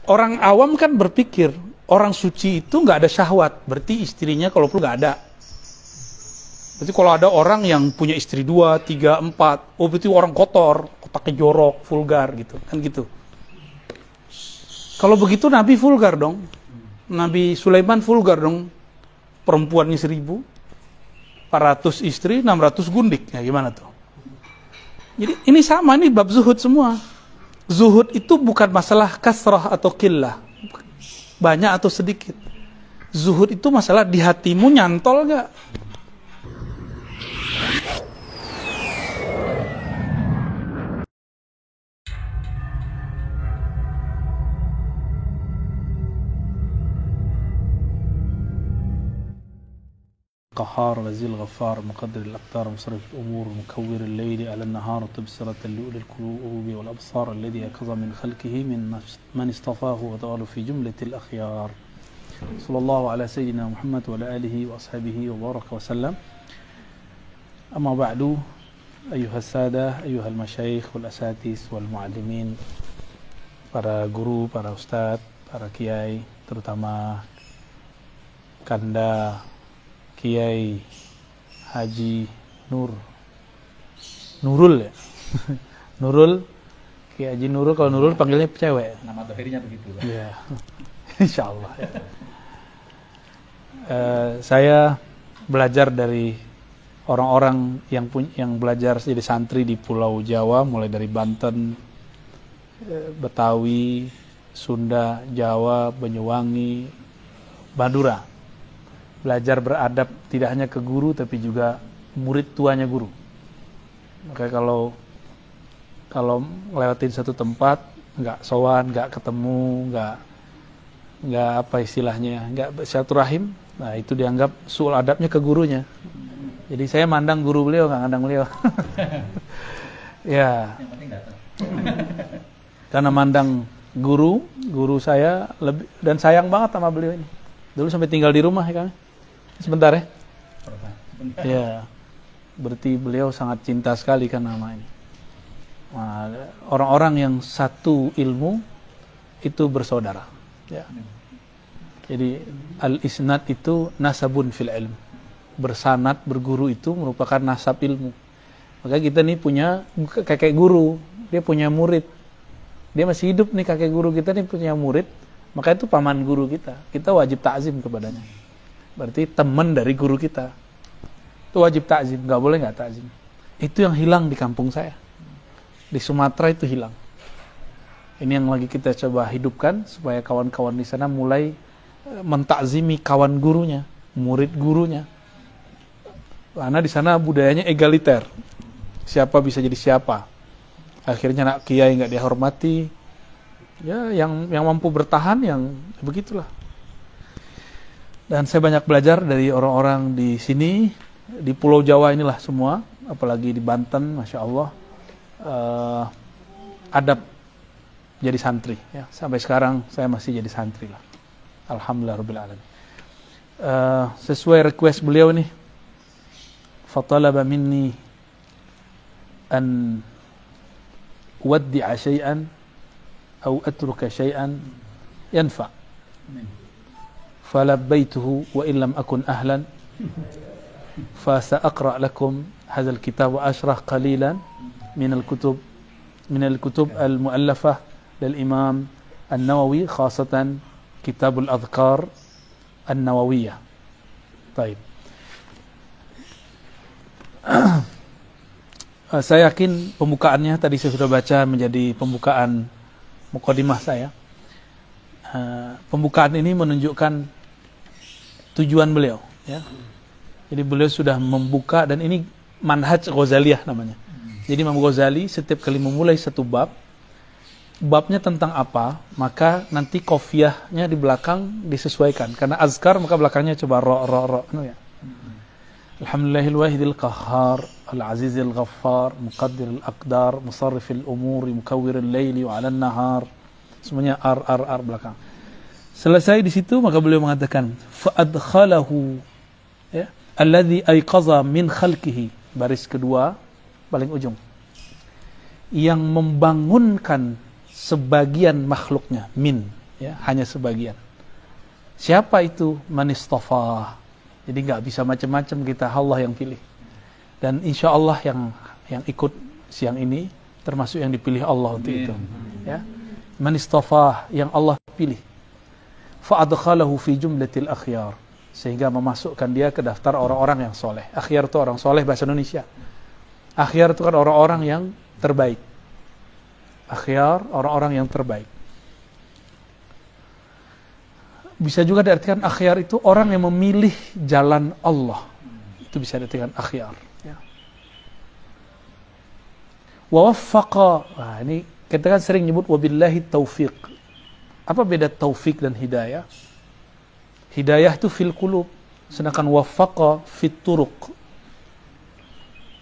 orang awam kan berpikir orang suci itu nggak ada syahwat, berarti istrinya kalau perlu nggak ada. Berarti kalau ada orang yang punya istri 2, 3, 4, oh berarti orang kotor, otaknya jorok, vulgar gitu, kan gitu. Kalau begitu Nabi vulgar dong. Nabi Sulaiman vulgar dong. Perempuannya 1000, 400 istri, 600 gundik. Ya gimana tuh? Jadi ini sama, ini bab zuhud semua. Zuhud itu bukan masalah kasrah atau qillah, banyak atau sedikit. Zuhud itu masalah di hatimu nyantol gak? قهار العزيز الغفار مقدر الأقدار مصرف الأمور مكور الليل على النهار تبصرة لأولي القلوب والأبصار الذي يقظ من خلقه من اصطفاه وتعالى في جملة الأخيار صلى الله على سيدنا محمد وعلى آله وأصحابه وبارك وسلم. أما بعد أيها السادة أيها المشايخ والأساتذة والمعلمين, para guru, para ustadz, para kiai, terutama Kanda Kiai Haji Nurul ya. Nurul, Kiai Haji Nurul. Kalau Nurul panggilnya cewek. Nama dohirnya begitu. Iya. Insyaallah. Saya belajar dari orang-orang yang belajar jadi santri di Pulau Jawa, mulai dari Banten, Betawi, Sunda, Jawa, Banyuwangi, Madura. Belajar beradab tidak hanya ke guru tapi juga murid tuanya guru. Maka kalau ngelewatin satu tempat nggak sowan, nggak ketemu, nggak apa istilahnya, nggak silaturahim, nah itu dianggap suul adabnya ke gurunya. Jadi saya mandang guru beliau, nggak mandang beliau. Ya. Yang penting datang. Karena mandang guru saya lebih, dan sayang banget sama beliau ini. Dulu sampai tinggal di rumah ya kami. Sebentar ya. Ya, berarti beliau sangat cinta sekali kan nama ini. Nah, orang-orang yang satu ilmu itu bersaudara. Ya. Jadi al-isnad itu nasabun fil ilm. Bersanad, berguru itu merupakan nasab ilmu. Maka kita nih punya kakek guru, dia punya murid. Dia masih hidup nih kakek guru kita nih punya murid, maka itu paman guru kita. Kita wajib ta'zim kepadanya. Berarti teman dari guru kita. Itu wajib ta'zim, nggak boleh nggak ta'zim. Itu yang hilang di kampung saya. Di Sumatera itu hilang. Ini yang lagi kita coba hidupkan supaya kawan-kawan di sana mulai mentakzimi kawan gurunya, murid gurunya. Karena di sana budayanya egaliter. Siapa bisa jadi siapa. Akhirnya anak kiai nggak dihormati. Ya, yang mampu bertahan, yang begitulah. Dan saya banyak belajar dari orang-orang di sini, di Pulau Jawa inilah semua, apalagi di Banten, Masya Allah, adab jadi santri. Ya. Sampai sekarang saya masih jadi santri lah. Alhamdulillah Rabbil Alamin. Sesuai request beliau nih, fatalaba minni an waddi'a syai'an أو أترك شيئا ينفع فلبيته وإن لم أكن أهلا فسأقرأ لكم هذا الكتاب وأشرح قليلا من الكتب المؤلفة للإمام النووي خاصة كتاب الأذكار النووية. طيب. Saya yakin pembukaannya tadi saya sudah baca menjadi pembukaan mukadimah saya. Pembukaan ini menunjukkan tujuan beliau, ya. Jadi beliau sudah membuka, dan ini manhaj Ghazaliyah namanya. Jadi Imam Ghazali setiap kali memulai satu bab, babnya tentang apa, maka nanti qafiyahnya di belakang disesuaikan. Karena azkar maka belakangnya coba ro ya. Alhamdulillahil wahidil qahhar al-azizil ghaffar muqaddiril aqdar musarrifil umuri mukawwiril laili wa 'alan nahar. Semuanya ar belakang. Selesai di situ maka beliau mengatakan fa adkhalahu, ya, alladhi ayqaza min khalqihi, baris kedua paling ujung, yang membangunkan sebagian makhluknya, min ya, hanya sebagian. Siapa itu? Man istafa. Jadi nggak bisa macam-macam kita, Allah yang pilih. Dan insya Allah yang ikut siang ini termasuk yang dipilih Allah untuk itu. Ya, man istafa, yang Allah pilih. Fa adkhalahu fi jumlatil akhyar, sehingga memasukkan dia ke daftar orang-orang yang soleh. Akhyar itu orang soleh bahasa Indonesia. Akhyar itu kan orang-orang yang terbaik. Akhyar, orang-orang yang terbaik. Bisa juga diartikan akhyar itu orang yang memilih jalan Allah. Itu bisa diartikan akhyar. Ya. Wa waffaqa. Nah, ini kita kan sering nyebut wabillahi taufiq. Apa beda taufik dan hidayah? Hidayah itu fil qulub, sedangkan waffaqa fit turuq.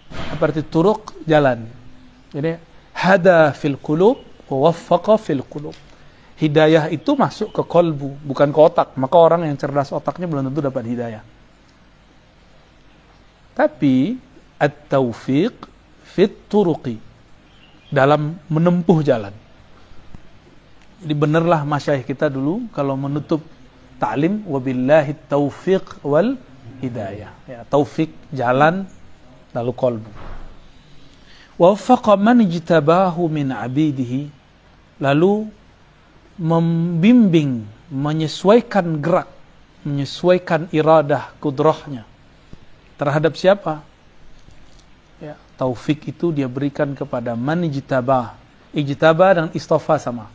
Apa arti turuq? Jalan. Jadi hada fil qulub wa waffaqa fil qulub. Hidayah itu masuk ke kolbu, bukan ke otak. Maka orang yang cerdas otaknya belum tentu dapat hidayah. Tapi at-taufiq fit turuqi, dalam menempuh jalan. Jadi benarlah masyayikh kita dulu kalau menutup ta'lim, wabillahi taufiq wal hidayah. Ya, taufik jalan, lalu kolbu. Wa waffaqa man ijtabahu min abidihi, lalu membimbing, menyesuaikan gerak, menyesuaikan iradah, kudrahnya terhadap siapa? Ya, taufik itu dia berikan kepada man ijtabah. Ijtabah dan istafa sama.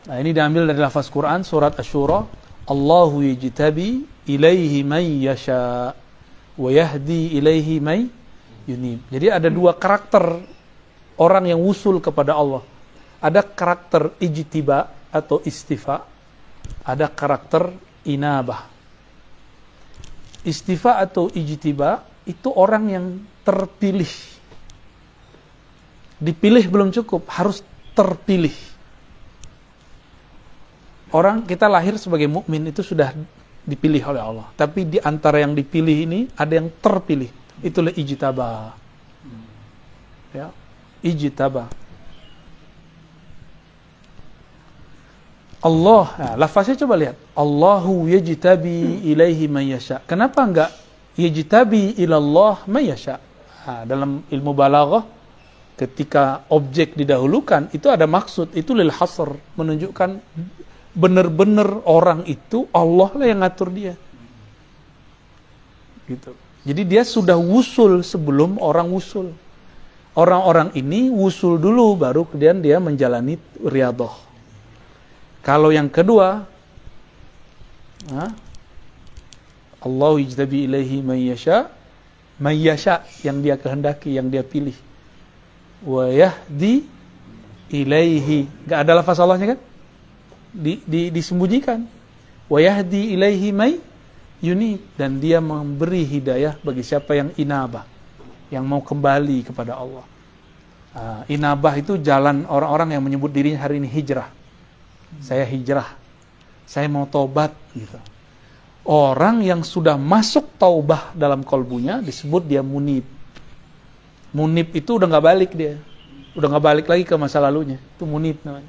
Nah, ini diambil dari lafaz Quran surat Asy-Syura, Allahu yajtabi ilaihi man yasha wa yahdi ilaihi man yunib. Jadi ada dua karakter orang yang wusul kepada Allah. Ada karakter ijtiba atau istifa, ada karakter inabah. Istifa atau ijtiba itu orang yang terpilih. Dipilih belum cukup, harus terpilih. Orang kita lahir sebagai mukmin itu sudah dipilih oleh Allah. Tapi di antara yang dipilih ini ada yang terpilih. Itulah ijtaba. Ya, ijtaba. Allah, nah, lafaznya coba lihat. Allahu yajtabi ilaihi man yasha. Kenapa enggak yajtabi ilallah man yasha? Nah, dalam ilmu balaghah ketika objek didahulukan itu ada maksud, itu lil hasr, menunjukkan benar-benar orang itu Allah lah yang ngatur dia. Gitu. Jadi dia sudah wusul sebelum orang wusul. Orang-orang ini wusul dulu baru kemudian dia menjalani riyadhah. Kalau yang kedua, Allahu yajtabi ilaihi man yasha, yang dia kehendaki, yang dia pilih. Wa yahdi ilaihi, enggak ada lafaz Allahnya kan? Disembunyikan. Wa yahdi ilaihi may yunib, dan dia memberi hidayah bagi siapa yang inabah, yang mau kembali kepada Allah. Inabah itu jalan orang-orang yang menyebut dirinya hari ini hijrah. Saya hijrah, saya mau taubat gitu. Orang yang sudah masuk taubah dalam kolbunya disebut dia munib. Munib itu udah nggak balik dia, udah nggak balik lagi ke masa lalunya. Itu munib namanya.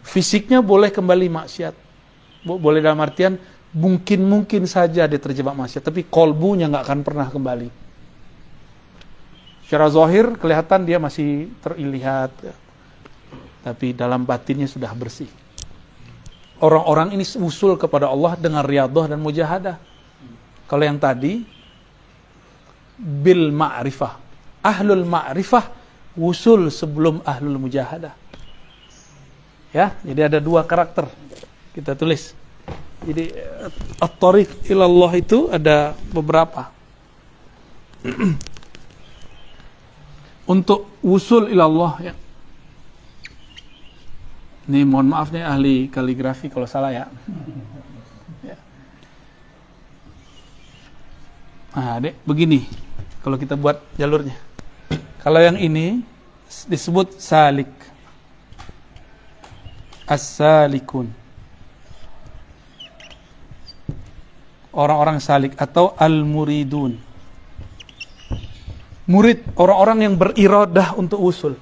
Fisiknya boleh kembali maksiat, boleh dalam artian mungkin saja dia terjebak maksiat, tapi kolbunya nggak akan pernah kembali. Secara zahir kelihatan dia masih terlihat, tapi dalam batinnya sudah bersih. Orang-orang ini usul kepada Allah dengan riyadhah dan mujahadah. Kalau yang tadi bil ma'rifah, ahlul ma'rifah usul sebelum ahlul mujahadah. Ya, jadi ada dua karakter. Kita tulis. Jadi at-thariq ilallah itu ada beberapa. Untuk usul ilallah ya. Ini mohon maaf nih ahli kaligrafi kalau salah ya. Nah, Dek, begini kalau kita buat jalurnya. Kalau yang ini disebut salik. As-salikun. Orang-orang salik atau al-muridun. Murid, orang-orang yang beriradah untuk usul.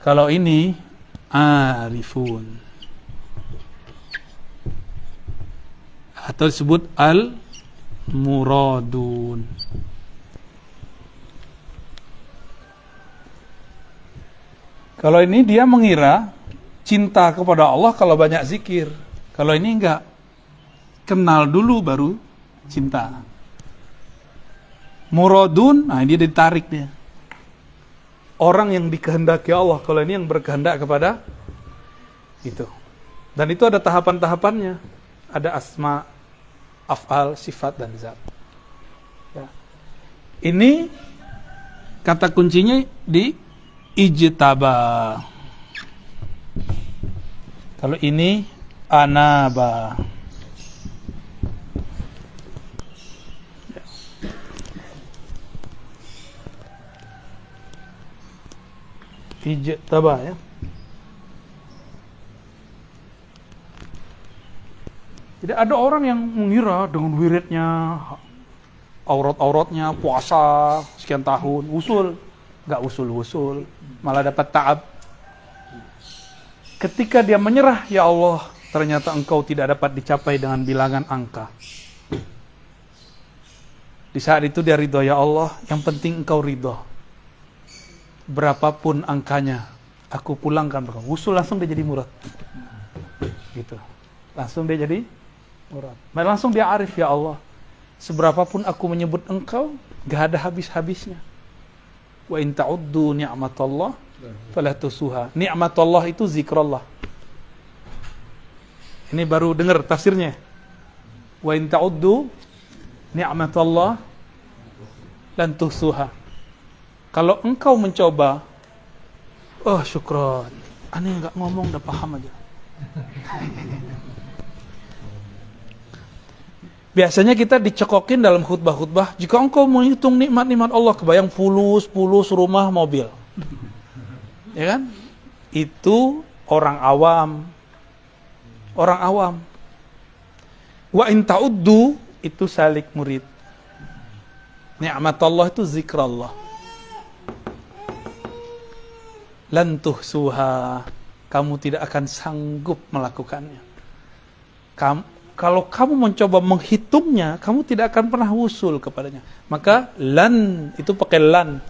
Kalau ini arifun. Atau disebut al-muradun. Kalau ini dia mengira cinta kepada Allah kalau banyak zikir. Kalau ini enggak. Kenal dulu baru cinta. Muradun, nah dia ditarik dia. Orang yang dikehendaki Allah, kalau ini yang berkehendak kepada itu. Dan itu ada tahapan-tahapannya. Ada asma, af'al, sifat, dan zat. Ya. Ini kata kuncinya di ijtaba. Kalau ini anaba. Ijtaba ya. Jadi ada orang yang mengira dengan wiridnya, aurat-auratnya, puasa sekian tahun, usul, nggak usul-usul, malah dapat ta'ab. Ketika dia menyerah, ya Allah, ternyata engkau tidak dapat dicapai dengan bilangan angka. Di saat itu dia ridho, ya Allah, yang penting engkau ridho. Berapapun angkanya, aku pulangkan. Usul langsung dia jadi murad. Gitu. Langsung dia jadi murad. Langsung dia arif, ya Allah. Seberapapun aku menyebut engkau, gak ada habis-habisnya. Wa in ta'uddu ni'matallah fala tusuha. Ni'matallah itu zikrullah. Ini baru dengar tafsirnya. Wa in ta'uddu ni'matallah lan tusuha. Kalau engkau mencoba, oh syukron, aneh nggak ngomong, udah paham aja. Biasanya kita dicekokin dalam khutbah-khutbah, jika engkau menghitung nikmat-nikmat Allah, kebayang fulus rumah, mobil. Ya kan? Itu orang awam. Orang awam. Wa in ta'uddu, itu salik murid. Nikmat Allah itu zikrullah. Lan tuhsuha, kamu tidak akan sanggup melakukannya. Kalau kamu mencoba menghitungnya, kamu tidak akan pernah wusul kepadanya. Maka lan itu pakai lan.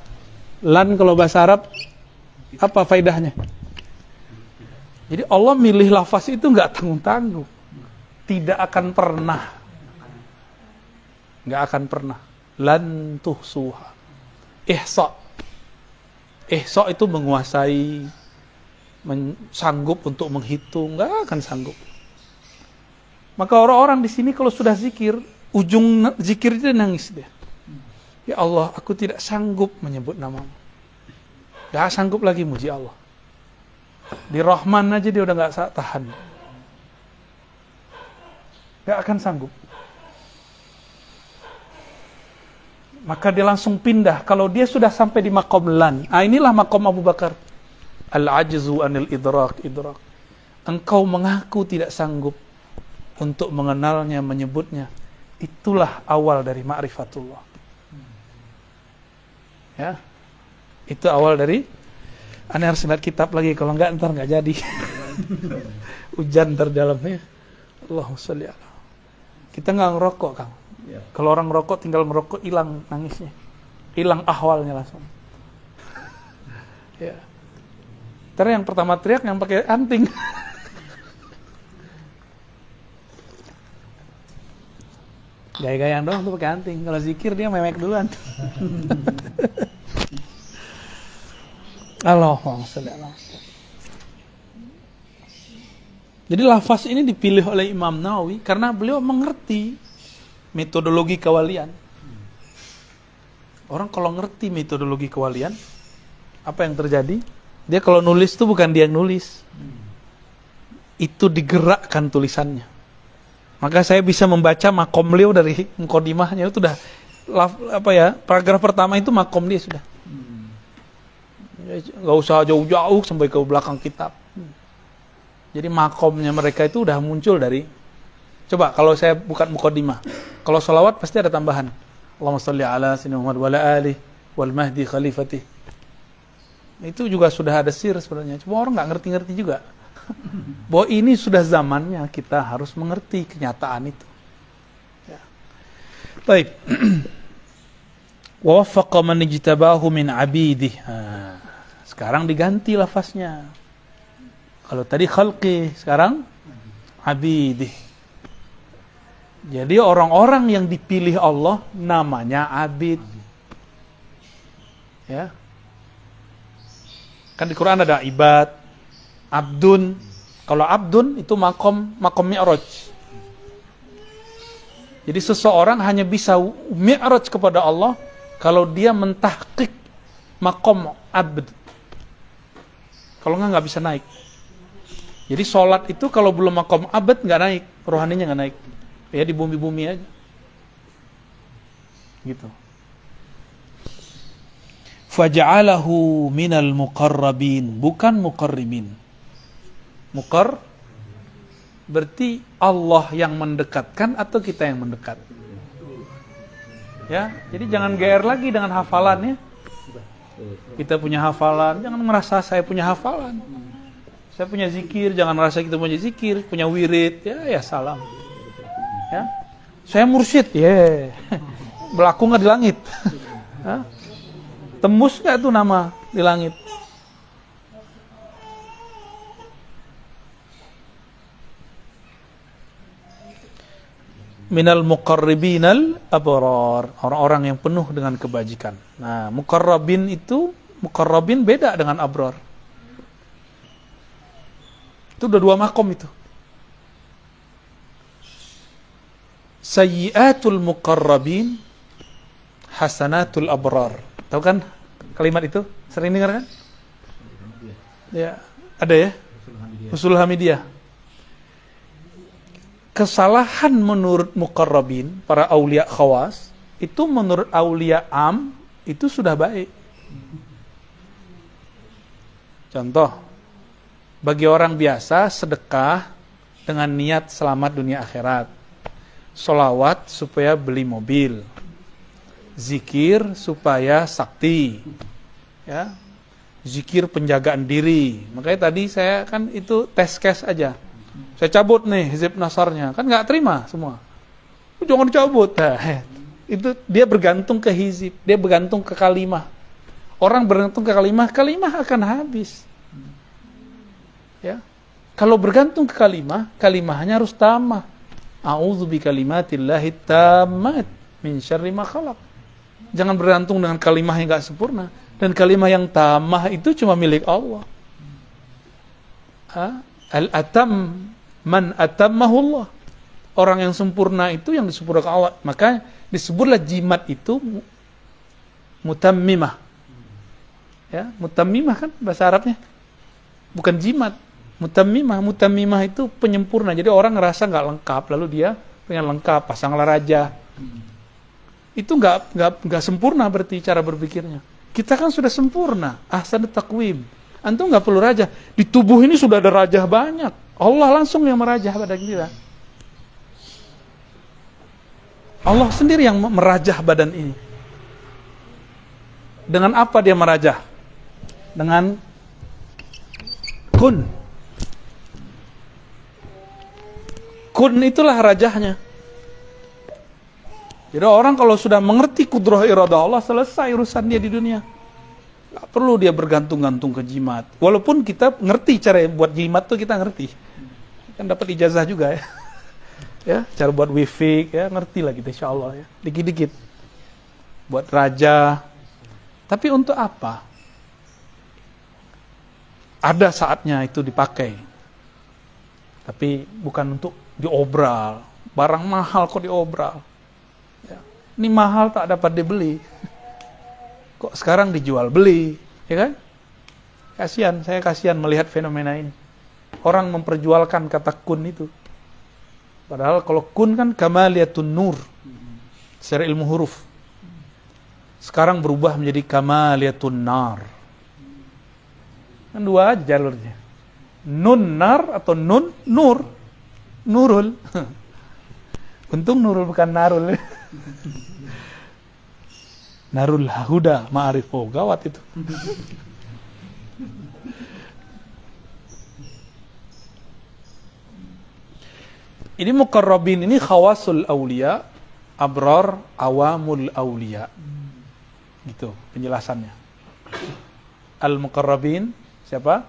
Lan kalau bahasa Arab apa faedahnya? Jadi Allah milih lafaz itu nggak tanggung-tanggung. Tidak akan pernah. Nggak akan pernah. Lan tuhsuha. Ihsa. Ihsa itu menguasai, sanggup untuk menghitung, nggak akan sanggup. Maka orang-orang di sini kalau sudah zikir, ujung zikir dia nangis dia. Ya Allah, aku tidak sanggup menyebut namamu. Nggak sanggup lagi muji Allah. Di Rahman aja dia udah nggak tahan. Nggak akan sanggup. Maka dia langsung pindah. Kalau dia sudah sampai di maqam lan, inilah maqam Abu Bakar. Al-ajzu anil idrak. Engkau mengaku tidak sanggup untuk mengenalnya, menyebutnya. Itulah awal dari ma'rifatullah. Ya. Itu awal dari, aneh harus lihat kitab lagi, kalau enggak ntar enggak jadi. Hujan terdalamnya. Allahumma sholli ala. Kita enggak ngerokok, Kang. Ya. Kalau orang ngerokok, tinggal ngerokok, hilang nangisnya, hilang ahwalnya langsung. Ya. Ntar yang pertama teriak yang pakai anting. Gaya-gayaan doang tuh pakai anting. Kalau zikir dia memek duluan. Allahumma sholli ala. Jadi lafaz ini dipilih oleh Imam Nawawi karena beliau mengerti metodologi kewalian. Orang kalau ngerti metodologi kewalian, apa yang terjadi? Dia kalau nulis itu bukan dia yang nulis. Itu digerakkan tulisannya. Maka saya bisa membaca makom beliau dari muqaddimahnya itu udah paragraf pertama itu makom dia sudah. Enggak usah jauh-jauh sampai ke belakang kitab. Jadi makomnya mereka itu udah muncul dari. Coba kalau saya bukan muqaddimah. Kalau sholawat pasti ada tambahan. Allahumma sholli ala sayyidina Muhammad wa ala alihi wal mahdi khalifatih. Itu juga sudah ada sir sebenarnya. Cuma orang nggak ngerti-ngerti juga. Bahwa ini sudah zamannya kita harus mengerti kenyataan itu. Ya. Baik. Wa waffaqa man ijtabahu min abidih. Sekarang diganti lafaznya. Kalau tadi khalqi, sekarang abidih. Jadi orang-orang yang dipilih Allah namanya abid. Ya. Kan di Quran ada ibad, abdun. Kalau abdun itu makom mi'raj. Jadi seseorang hanya bisa mi'raj kepada Allah kalau dia mentahqiq makom abd. Kalau nggak bisa naik. Jadi sholat itu kalau belum makom abd nggak naik, rohaninya nggak naik. Ya di bumi-bumi aja. Gitu. Faja'alahu minal muqarrabin, bukan muqarribin. Muqar berarti Allah yang mendekatkan atau kita yang mendekat. Ya, jadi jangan GR lagi dengan hafalannya. Kita punya hafalan, jangan merasa saya punya hafalan. Saya punya zikir, jangan merasa kita punya zikir, punya wirid, ya salam. Ya. Saya mursyid, berlaku nggak di langit? Tembus nggak tuh nama di langit? Minal muqarribinal abrar, orang-orang yang penuh dengan kebajikan. Nah, muqarrabin itu, muqarrabin beda dengan abrar. Itu udah dua makom itu. Sayyiatul muqarrabin, hasanatul abrar. Tahu kan kalimat itu? Sering dengar kan? Ya, ada ya? Usul Hamidiyah. Kesalahan menurut muqarrabin, para aulia khawas, itu menurut aulia am, itu sudah baik. Contoh, bagi orang biasa, sedekah dengan niat selamat dunia akhirat. Sholawat supaya beli mobil. Zikir supaya sakti. Ya. Zikir penjagaan diri. Makanya tadi saya kan itu test case aja. Saya cabut nih hizib nasarnya, kan nggak terima semua. Jangan cabut. Itu dia bergantung ke hizib, dia bergantung ke kalimah. Orang bergantung ke kalimah, kalimah akan habis. Ya, kalau bergantung ke kalimah, kalimahnya harus tamah. A'udzu bikalimatillahi tammat min syarri ma khalaq. Jangan bergantung dengan kalimah yang nggak sempurna. Dan kalimah yang tamah itu cuma milik Allah. Al-atam man atammahu Allah. Orang yang sempurna itu yang disempurnakan Allah. Maka disebutlah jimat itu mutammimah. Ya, mutammimah kan bahasa Arabnya. Bukan jimat. Mutammimah itu penyempurna. Jadi orang ngerasa nggak lengkap, lalu dia pengen lengkap, pasanglah raja. Itu nggak sempurna berarti cara berpikirnya. Kita kan sudah sempurna, ahsan taqwim. Antum nggak perlu raja. Di tubuh ini sudah ada raja banyak. Allah langsung yang merajah badan kita. Allah sendiri yang merajah badan ini. Dengan apa dia merajah? Dengan kun. Kun itulah rajahnya. Jadi orang kalau sudah mengerti kudrah iradah Allah, selesai urusan dia di dunia. Gak perlu dia bergantung-gantung ke jimat. Walaupun kita ngerti cara buat jimat tuh kita ngerti. Kan dapat ijazah juga ya. Ya, cara buat wifi ya ngerti lah kita insyaallah ya. Dikit-dikit. Buat raja. Tapi untuk apa? Ada saatnya itu dipakai. Tapi bukan untuk diobral. Barang mahal kok diobral. Ya. Ini mahal tak dapat dibeli. Kok sekarang dijual beli, ya kan? Kasihan, saya kasihan melihat fenomena ini. Orang memperjualkan kata kun itu. Padahal kalau kun kan kamaliyatun nur. Secara ilmu huruf. Sekarang berubah menjadi kamaliyatun nar. Kan dua aja jalurnya. Nun nar atau nun nur. Nurul. Untung nurul bukan narul. Narul huda ma'arif, gawat itu. Ini muqarrabin ini khawasul aulia, abrar awamul aulia. Gitu penjelasannya. Al-muqarrabin siapa?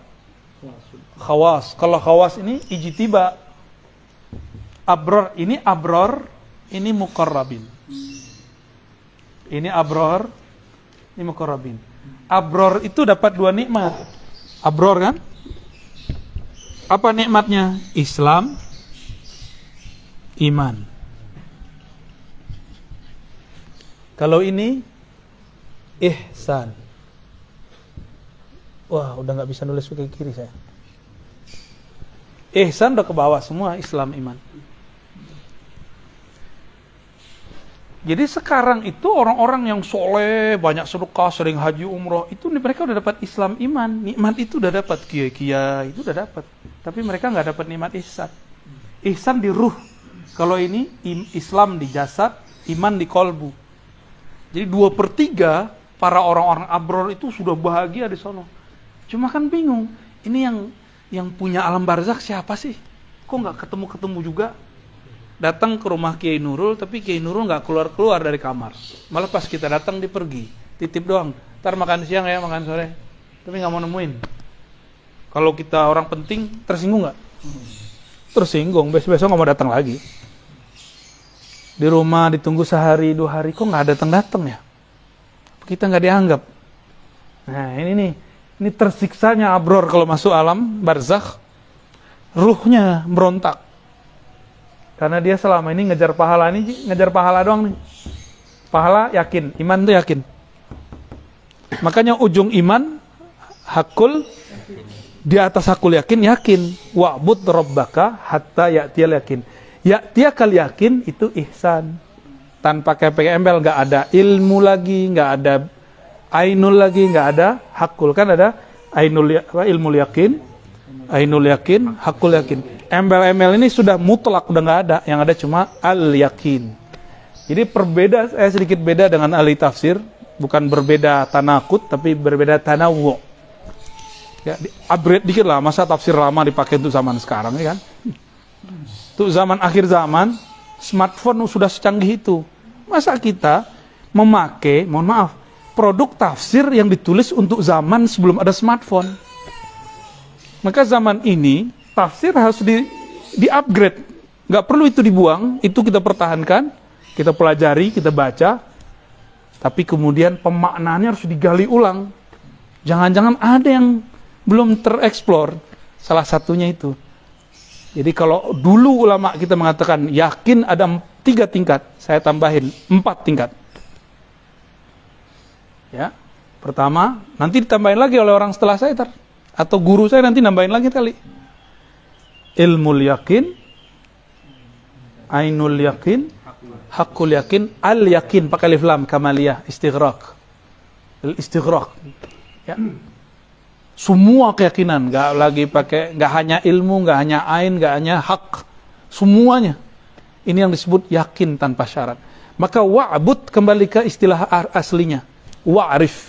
Khawas. Kalau khawas ini ijtiba. Abrar, ini muqarrabin. Ini abrar, ini muqarrabin. Abrar itu dapat 2 nikmat. Abrar kan? Apa nikmatnya? Islam, iman. Kalau ini ihsan. Wah, udah nggak bisa nulis pakai kiri saya. Ihsan udah ke bawah semua, Islam, iman. Jadi sekarang itu orang-orang yang soleh, banyak sedekah, sering haji umroh, itu mereka udah dapat Islam, iman. Nikmat itu udah dapat, kiai-kiai itu udah dapat. Tapi mereka nggak dapat nikmat ihsan. Ihsan di ruh. Kalau ini Islam di jasad, iman di kolbu. Jadi 2/3 para orang-orang abrar itu sudah bahagia di sono. Cuma kan bingung, ini yang punya alam barzakh siapa sih? Kok nggak ketemu juga? Datang ke rumah Kiai Nurul, tapi Kiai Nurul nggak keluar dari kamar. Malah pas kita datang dia pergi, titip doang. Ntar makan siang ya, makan sore. Tapi nggak mau nemuin. Kalau kita orang penting, tersinggung nggak? Tersinggung, besok nggak mau datang lagi. Di rumah ditunggu sehari 2 hari, kok nggak datang ya? Kita nggak dianggap. Nah ini tersiksanya abror kalau masuk alam barzakh, ruhnya berontak. Karena dia selama ini ngejar pahala doang nih. Pahala yakin, iman tuh yakin. Makanya ujung iman hakul, di atas hakul yakin. Wa'bud rabbaka hatta ya'tiyal yakin. Ya'tiyakal yakin itu ihsan. Tanpa pakai embel, nggak ada ilmu lagi, nggak ada ainul lagi, nggak ada hakul. Kan ada ilmu yakin, ainul yakin, hakul yakin. Embel-embel ini sudah mutlak, udah nggak ada. Yang ada cuma al-yakin. Jadi sedikit beda dengan ahli tafsir. Bukan berbeda tanakut, tapi berbeda tanawu. Ya, upgrade dikit lah. Masa tafsir lama dipakai untuk zaman sekarang, ya kan? Untuk zaman akhir zaman, smartphone sudah secanggih itu. Masa kita memakai, mohon maaf, produk tafsir yang ditulis untuk zaman sebelum ada smartphone. Maka zaman ini tafsir harus di-upgrade. Nggak perlu itu dibuang, itu kita pertahankan, kita pelajari, kita baca. Tapi kemudian pemaknaannya harus digali ulang. Jangan-jangan ada yang belum tereksplor. Salah satunya itu. Jadi kalau dulu ulama kita mengatakan yakin ada 3 tingkat, saya tambahin 4 tingkat. Ya, pertama, nanti ditambahin lagi oleh orang setelah saya atau guru saya nanti nambahin lagi kali. Ilmul yakin, ainul yakin, hakul yakin, al yakin pakai alif lam kamaliyah, istighraq. Istighraq. Ya. Semua keyakinan, nggak hanya ilmu, nggak hanya ain, nggak hanya hak, semuanya. Ini yang disebut yakin tanpa syarat. Maka wa'bud kembali ke istilah aslinya. Wa'rif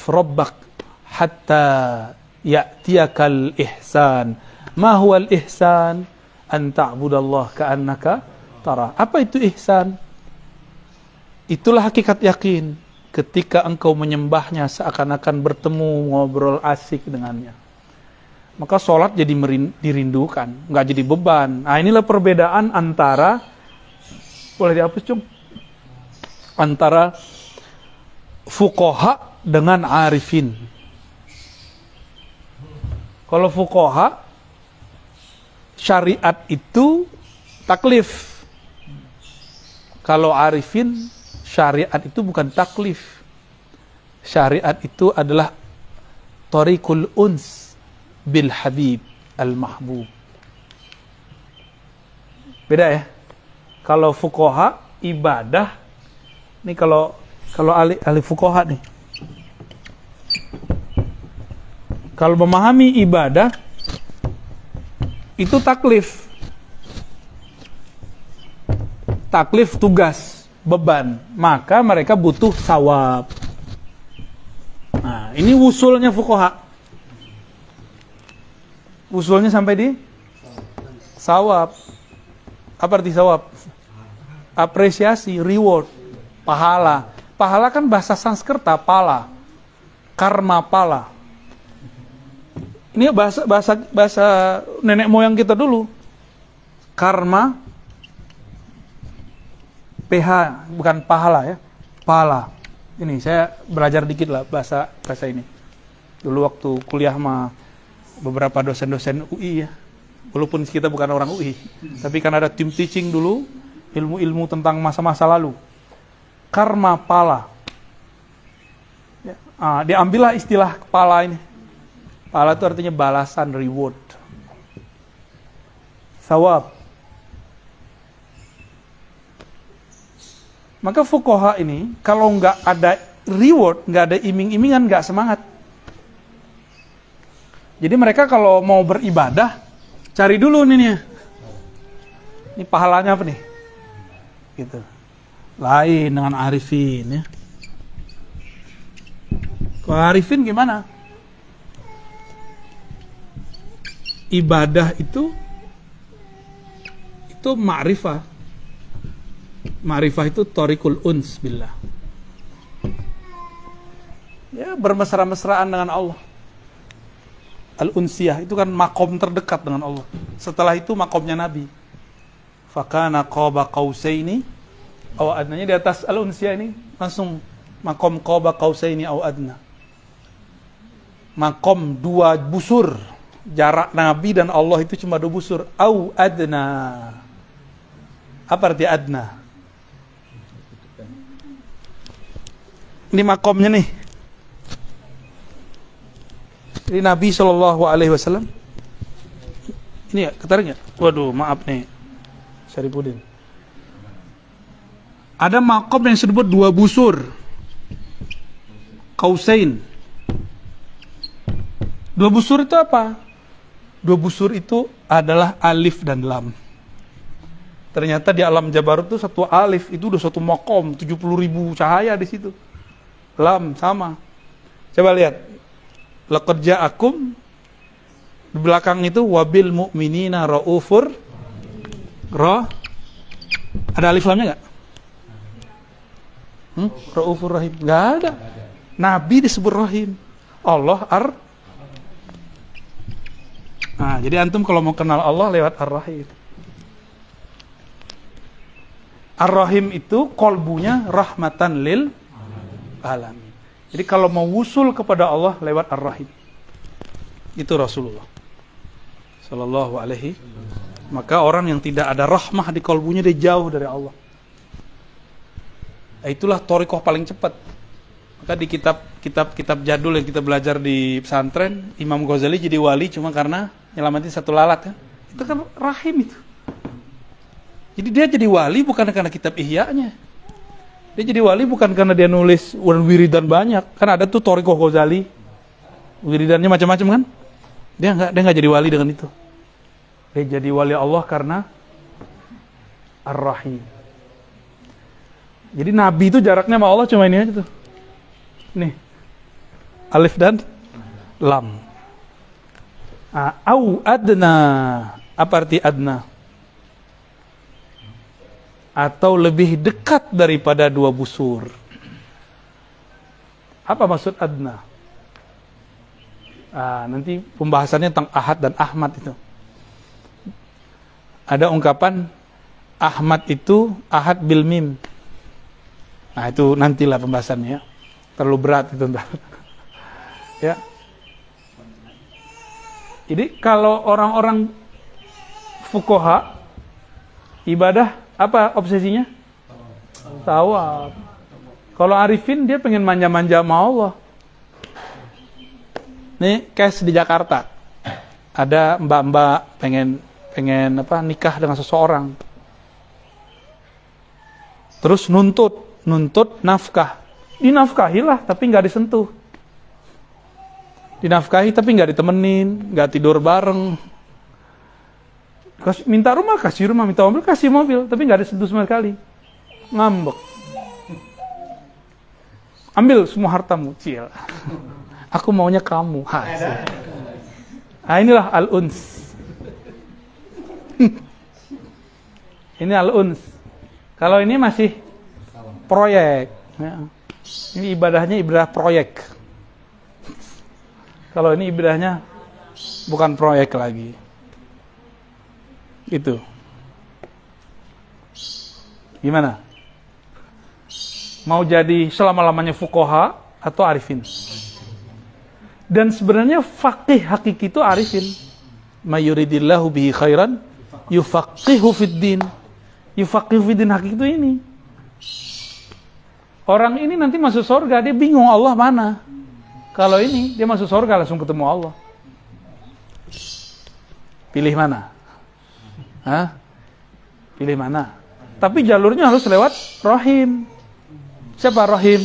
rabbak hatta ya'tiyakal ihsan. Ma huwal ihsan? An ta'budallah ka'annaka tara. Apa itu ihsan? Itulah hakikat yakin. Ketika engkau menyembahnya seakan-akan bertemu, ngobrol asik dengannya. Maka sholat jadi dirindukan, nggak jadi beban. Nah, inilah perbedaan antara, boleh dihapus Cung? Antara fuqaha dengan arifin. Kalau fuqaha, syariat itu taklif. Kalau arifin, syariat itu bukan taklif. Syariat itu adalah tariqul uns bil habib al mahbub. Beda ya. Kalau fuqaha ibadah, nih kalau ahli fuqaha nih. Kalau memahami ibadah itu taklif. Taklif tugas, beban, maka mereka butuh sawab. Nah, ini wusulnya fuqaha. Wusulnya sampai di Sawab. Apa arti sawab? Apresiasi, reward, pahala. Pahala kan bahasa Sanskerta, pala. Karma pala. Ini bahasa nenek moyang kita dulu. Karma PH, bukan pahala ya. Pala. Ini saya belajar dikit lah bahasa ini. Dulu waktu kuliah sama beberapa dosen-dosen UI ya. Walaupun kita bukan orang UI, tapi kan ada tim teaching dulu, ilmu-ilmu tentang masa-masa lalu. Karma pala. Ya, diambillah istilah pala ini. Pala itu artinya balasan, reward. Sawab. Maka fuqaha ini, kalau nggak ada reward, nggak ada iming-imingan, nggak semangat. Jadi mereka kalau mau beribadah, cari dulu nih. Ini pahalanya apa nih? Gitu. Lain dengan arifin ya. Kalau arifin gimana? Ibadah itu ma'rifah. Ma'rifah itu thariqul uns billah. Ya, bermesra-mesraan dengan Allah. Al-unsiyah itu kan makom terdekat dengan Allah. Setelah itu makomnya Nabi. Fakana qaba qausaini aw adnanya di atas al-unsiyah ini langsung makom qaba qausaini aw adna. Makom 2 busur. Jarak Nabi dan Allah itu cuma 2 busur. Aw adna. Apa arti adna? Ini makomnya nih. Jadi Nabi SAW. Ini ya, ketarik nggak? Waduh, maaf nih, Syarifudin. Ada makom yang disebut 2 busur, Qausain. 2 busur itu apa? 2 busur itu adalah alif dan lam. Ternyata di alam Jabarut itu 1 alif itu udah 1 makom, 70.000 cahaya di situ. Lam sama. Coba lihat. Laqad ja'akum, di belakang itu wabil mu'minina raufur ada alif lamnya enggak? Raufur rahim. Enggak ada. Nabi disebut rahim. Allah Nah, jadi antum kalau mau kenal Allah lewat Ar-Rahim. Ar-Rahim itu kolbunya rahmatan lil alamin. Jadi kalau mau wusul kepada Allah lewat Ar-Rahim. Itu Rasulullah sallallahu alaihi. Maka orang yang tidak ada rahmah di kolbunya dia jauh dari Allah. Itulah thariqah paling cepat. Maka di kitab jadul yang kita belajar di pesantren, Imam Ghazali jadi wali cuma karena nyelamatin 1 lalat kan. Itu kan rahim itu. Jadi dia jadi wali bukan karena kitab Ihya-nya. Dia jadi wali bukan karena dia nulis wiridan banyak. Kan ada tuh thariqah Ghazali. Wiridannya macam-macam kan? Dia enggak jadi wali dengan itu. Dia jadi wali Allah karena Ar-Rahim. Jadi Nabi itu jaraknya sama Allah cuma ini aja tuh. Nih. Alif dan lam. Au adna. Apa arti adna? Atau lebih dekat daripada 2 busur. Apa maksud adna? Nanti pembahasannya tentang Ahad dan Ahmad itu. Ada ungkapan Ahmad itu Ahad bil mim. Nah itu nantilah pembahasannya ya. Terlalu berat itu entar. Ya. Jadi kalau orang-orang fuqaha ibadah apa obsesinya? Tawab. Kalau arifin dia pengen manja-manja sama Allah. Nih case di Jakarta. Ada mbak-mbak pengen nikah dengan seseorang. Terus nuntut nafkah. Dinafkahilah tapi nggak disentuh. Dinafkahi tapi nggak ditemenin, nggak tidur bareng. Minta rumah kasih rumah, minta mobil kasih mobil, tapi nggak disentuh sama sekali. Ngambek. Ambil semua hartamu, cil. Aku maunya kamu. Nah inilah al-uns. Ini al-uns. Kalau ini masih proyek. Ya. Ini ibadahnya ibadah proyek. Kalau ini ibadahnya bukan proyek lagi. Itu. Gimana? Mau jadi selama-lamanya fuqaha atau arifin? Dan sebenarnya faqih hakiki itu arifin. Mayuridillahu bihi khairan yufaqihu fid din. Yufaqihu fid din hakiki itu ini. Orang ini nanti masuk surga, dia bingung Allah mana. Kalau ini, dia masuk surga langsung ketemu Allah. Pilih mana? Hah? Pilih mana? Tapi jalurnya harus lewat rahim. Siapa rahim?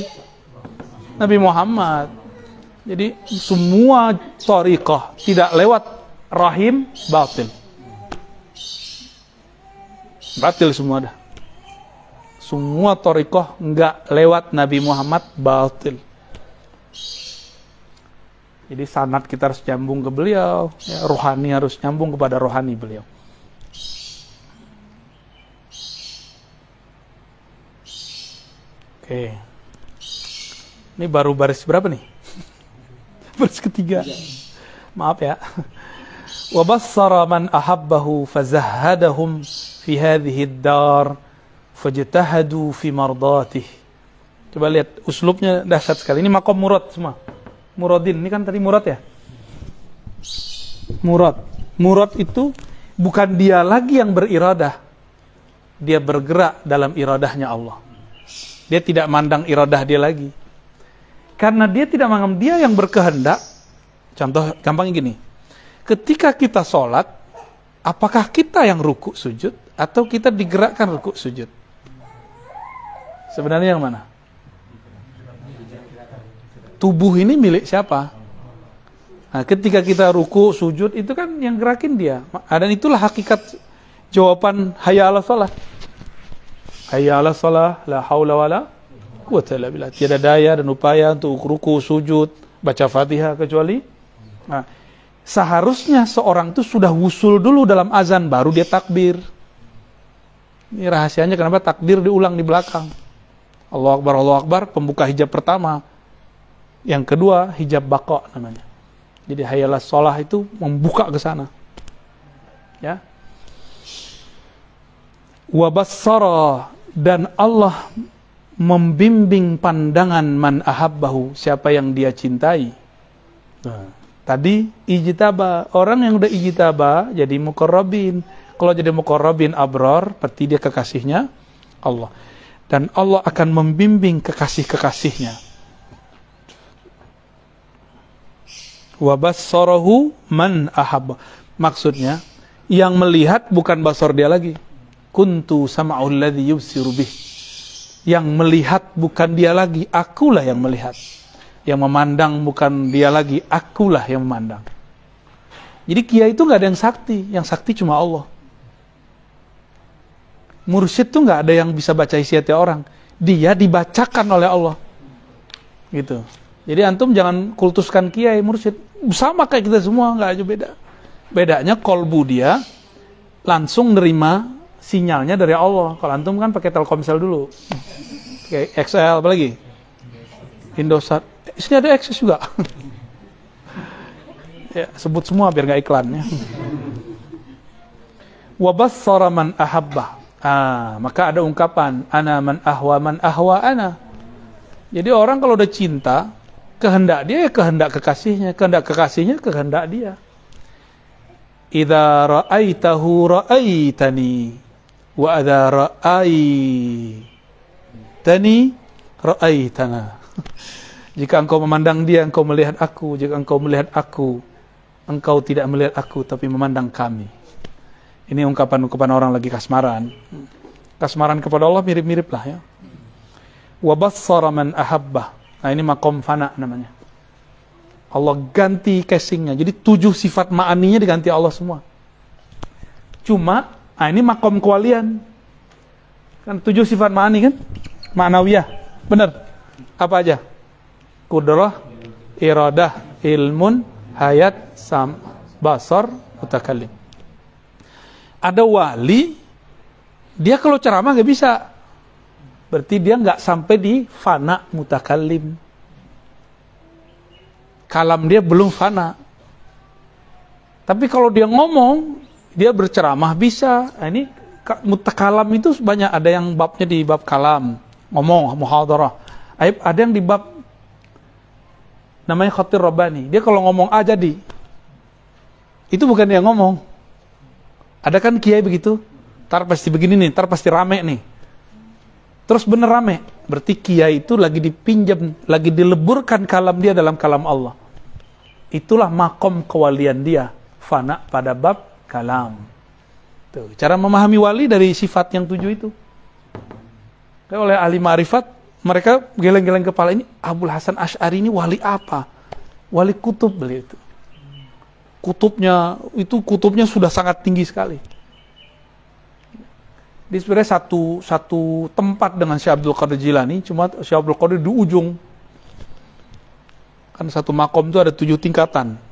Nabi Muhammad. Jadi semua thariqah tidak lewat rahim, batil. Batil semua dah. Semua thariqah enggak lewat Nabi Muhammad, batil. Jadi sanad kita harus nyambung ke beliau, ya, rohani harus nyambung kepada rohani beliau. Oke. Ini baru baris berapa nih? Baris ketiga. Maaf ya. Wa bassara man ahabbahu fazahhadahum fi hadhihi ad-dar fajtahadu fi mardatih. Coba lihat uslubnya dahsyat sekali. Ini maqam murad semua. Muradin, ini kan tadi murad ya? Murad. Murad itu bukan dia lagi yang beriradah. Dia bergerak dalam iradahnya Allah. Dia tidak mandang iradah dia lagi. Karena dia tidak menganggap dia yang berkehendak. Contoh gampang gini. Ketika kita sholat, apakah kita yang rukuk sujud atau kita digerakkan rukuk sujud? Sebenarnya yang mana? Tubuh ini milik siapa? Nah, ketika kita ruku, sujud, itu kan yang gerakin dia. Dan itulah hakikat jawaban hayya 'alas shalah. Hayya 'alas shalah, la haula wala quwwata illa billah. Tiada daya dan upaya untuk ruku, sujud, baca Fatihah kecuali. Nah, seharusnya seorang itu sudah wusul dulu dalam azan baru dia takbir. Ini rahasianya kenapa takbir diulang di belakang. Allahu Akbar, pembuka hijab pertama. Yang kedua, hijab baqa namanya. Jadi hayya 'alas shalah itu membuka ke sana. Ya. Wa bassara, dan Allah membimbing pandangan man ahabbahu, siapa yang dia cintai. Nah, tadi ijtaba, orang yang udah ijtaba jadi muqarrabin. Kalau jadi muqarrabin abrar, berarti dia kekasihnya Allah. Dan Allah akan membimbing kekasih-kekasihnya. Wa bassarahu man ahabba. Maksudnya, yang melihat bukan basar dia lagi. Kuntu sam'ul ladzi yubsiru bih. Yang melihat bukan dia lagi, akulah yang melihat. Yang memandang bukan dia lagi, akulah yang memandang. Jadi kiai itu nggak ada yang sakti cuma Allah. Mursyid tuh nggak ada yang bisa baca isi hati orang, dia dibacakan oleh Allah. Gitu. Jadi antum jangan kultuskan kiai mursyid, sama kayak kita semua, nggak aja beda. Bedanya kolbu dia langsung nerima sinyalnya dari Allah. Kalau antum kan pakai Telkomsel dulu, kayak XL apalagi Indosat. Sini ada Access juga. Ya, sebut semua biar nggak iklan ya. Wa bassara man ahabba. Maka ada ungkapan ana man ahwa ana. Jadi orang kalau udah cinta, kehendak dia ya kehendak kekasihnya, kehendak kekasihnya kehendak dia. Idza ra'aitahu ra'aitani wa idza ra'aitani ra'aitana. Jika engkau memandang dia, engkau melihat aku. Jika engkau melihat aku, engkau tidak melihat aku, tapi memandang kami. Ini ungkapan-ungkapan orang lagi kasmaran. Kasmaran kepada Allah mirip-mirip lah ya. Wa bassara man ahabbah. Nah ini maqam fana namanya. Allah ganti casingnya. Jadi 7 sifat ma'aninya diganti Allah semua. Cuma, ini maqam kewalian. Kan 7 sifat ma'ani kan? Ma'nawiyah. Benar? Apa aja? Qudrah, iradah, ilmun, hayat, basar, mutakallim. Ada wali, dia kalau ceramah nggak bisa. Berarti dia nggak sampai di fana mutakallim. Kalam dia belum fana. Tapi kalau dia ngomong, dia berceramah bisa. Nah, ini mutakalam itu banyak, ada yang babnya di bab kalam, ngomong, muhadarah. Ada yang di bab namanya khatir rabbani. Dia kalau ngomong A jadi. Itu bukan dia ngomong. Ada kan kiai begitu? Ntar pasti begini nih, ntar pasti rame nih. Terus bener rame. Berarti kiai itu lagi dipinjam, lagi dileburkan kalam dia dalam kalam Allah. Itulah makom kewalian dia. Fana pada bab kalam. Tuh, cara memahami wali dari sifat yang 7 itu. Oleh ahli ma'rifat, mereka geleng-geleng kepala, ini Abul Hasan Asy'ari ini wali apa? Wali kutub beliau itu. Kutubnya sudah sangat tinggi sekali. Di sebenarnya satu tempat dengan Syekh Abdul Qadir Jilani, cuma Syekh Abdul Qadir di ujung. Kan satu makom itu ada 7 tingkatan.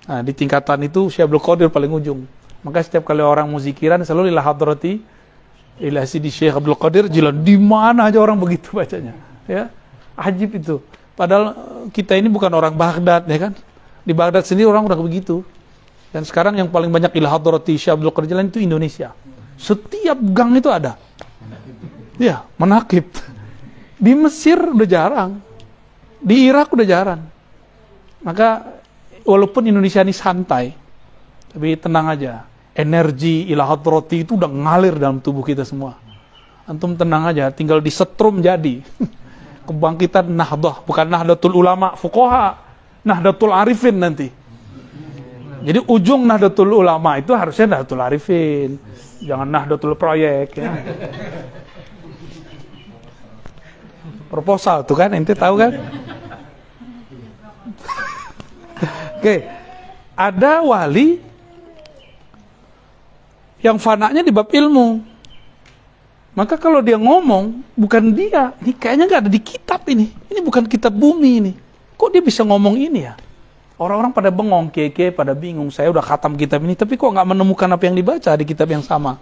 Nah, di tingkatan itu Syekh Abdul Qadir paling ujung. Maka setiap kali orang mau zikiran selalu ila hadrati ila sidi Syekh Abdul Qadir Jilani. Di mana aja orang begitu bacanya. Ya. Ajib itu. Padahal kita ini bukan orang Baghdad, ya kan? Di Baghdad sendiri orang udah begitu. Dan sekarang yang paling banyak ila hadrati Syekh Abdul Qadir Jilani itu Indonesia. Setiap gang itu ada. Ya, menakib. Di Mesir udah jarang. Di Irak udah jarang. Maka walaupun Indonesia ini santai, tapi tenang aja. Energi ila hadrati itu udah ngalir dalam tubuh kita semua. Antum tenang aja, tinggal disetrum jadi. Kebangkitan Nahdah, bukan Nahdlatul Ulama Fuqaha, Nahdlatul Arifin nanti. Jadi ujung Nahdlatul Ulama itu harusnya Nahdlatul Arifin. Jangan Nahdlatul Proyek ya. Proposal tuh kan, ente tahu kan? Oke. Ada wali yang fananya di bab ilmu. Maka kalau dia ngomong, bukan dia. Ini kayaknya nggak ada di kitab ini. Ini bukan kitab bumi ini. Kok dia bisa ngomong ini ya? Orang-orang pada bengong, kiai-kiai pada bingung. Saya udah khatam kitab ini, tapi kok nggak menemukan apa yang dibaca di kitab yang sama?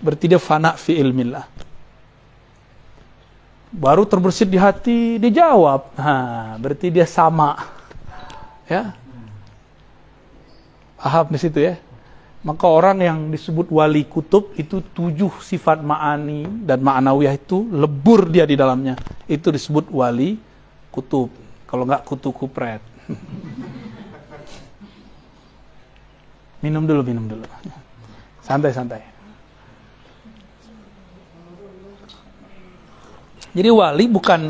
Berarti dia fana fi ilmillah. Baru terbersit di hati, dia jawab. Nah, berarti dia sama. Ya, paham di situ ya. Maka orang yang disebut wali kutub itu 7 sifat ma'ani dan ma'nawiyah itu lebur dia di dalamnya. Itu disebut wali kutub. Kalau nggak kutu kupret. Minum dulu. Santai. Jadi wali bukan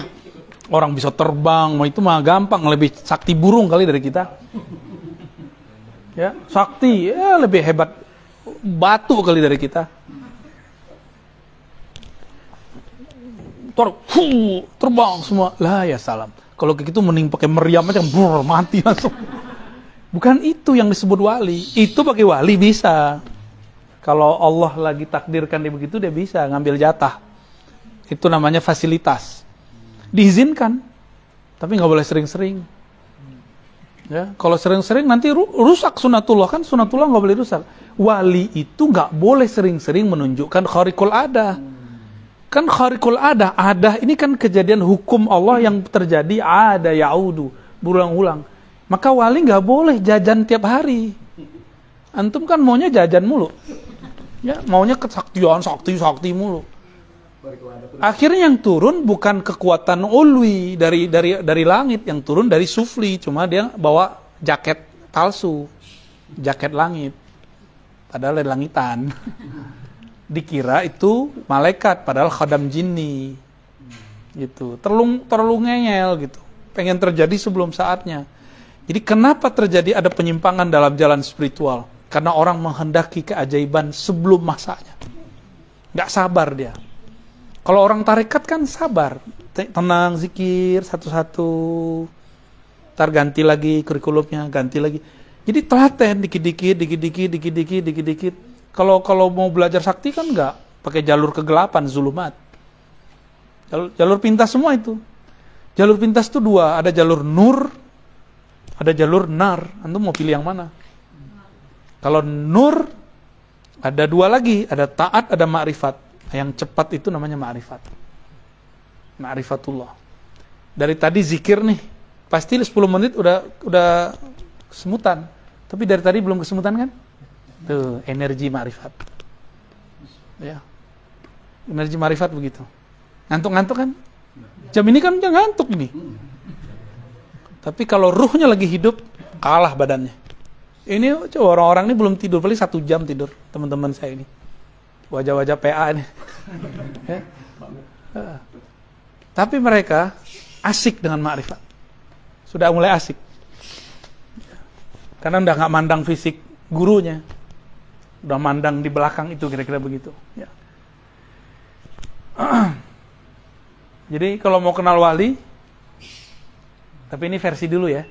orang bisa terbang, itu mah gampang, lebih sakti burung kali dari kita. Ya, sakti ya lebih hebat batu kali dari kita. Terbang semua. Lah ya salam. Kalau kayak gitu mending pakai meriam aja, mati langsung. Bukan itu yang disebut wali. Itu bagi wali bisa. Kalau Allah lagi takdirkan dia begitu, dia bisa ngambil jatah. Itu namanya fasilitas. Diizinkan, tapi nggak boleh sering-sering. Ya, kalau sering-sering nanti rusak sunatullah, kan sunatullah nggak boleh rusak. Wali itu nggak boleh sering-sering menunjukkan khariqul adah. Kan khariqul adah ini kan kejadian hukum Allah yang terjadi ada yaudu, berulang-ulang. Maka wali nggak boleh jajan tiap hari. Antum kan maunya jajan mulu, ya maunya kesaktian sakti mulu. Akhirnya yang turun bukan kekuatan ulwi dari langit, yang turun dari sufli. Cuma dia bawa jaket palsu, jaket langit, padahal dari langitan. Dikira itu malaikat, padahal khadam jinni. Gitu, terlalu ngeyel gitu. Pengen terjadi sebelum saatnya. Jadi kenapa terjadi ada penyimpangan dalam jalan spiritual? Karena orang menghendaki keajaiban sebelum masanya. Nggak sabar dia. Kalau orang tarekat kan sabar, tenang, zikir satu-satu, ntar ganti lagi kurikulumnya, ganti lagi. Jadi telaten dikit-dikit. Kalau mau belajar sakti kan enggak pakai jalur kegelapan, zulumat. Jalur pintas semua itu. Jalur pintas itu 2, ada jalur nur, ada jalur nar. Antum mau pilih yang mana? Kalau nur Ada dua lagi, ada taat, ada ma'rifat. Yang cepat itu namanya ma'rifat. Ma'rifatullah. Dari tadi zikir nih, pasti 10 menit udah kesemutan. Tapi dari tadi belum kesemutan kan? Tuh, energi ma'rifat. Ya. Energi ma'rifat begitu. Ngantuk-ngantuk kan? Jam ini kan udah ngantuk ini. Tapi kalau ruhnya lagi hidup, kalah badannya. Ini coba orang-orang ini belum tidur, paling 1 jam tidur, teman-teman saya ini. Wajah-wajah PA ini. Ya. Tapi mereka asik dengan ma'rifat. Sudah mulai asik. Karena udah gak mandang fisik gurunya. Udah mandang di belakang itu, kira-kira begitu. Ya. Jadi kalau mau kenal wali, tapi ini versi dulu ya.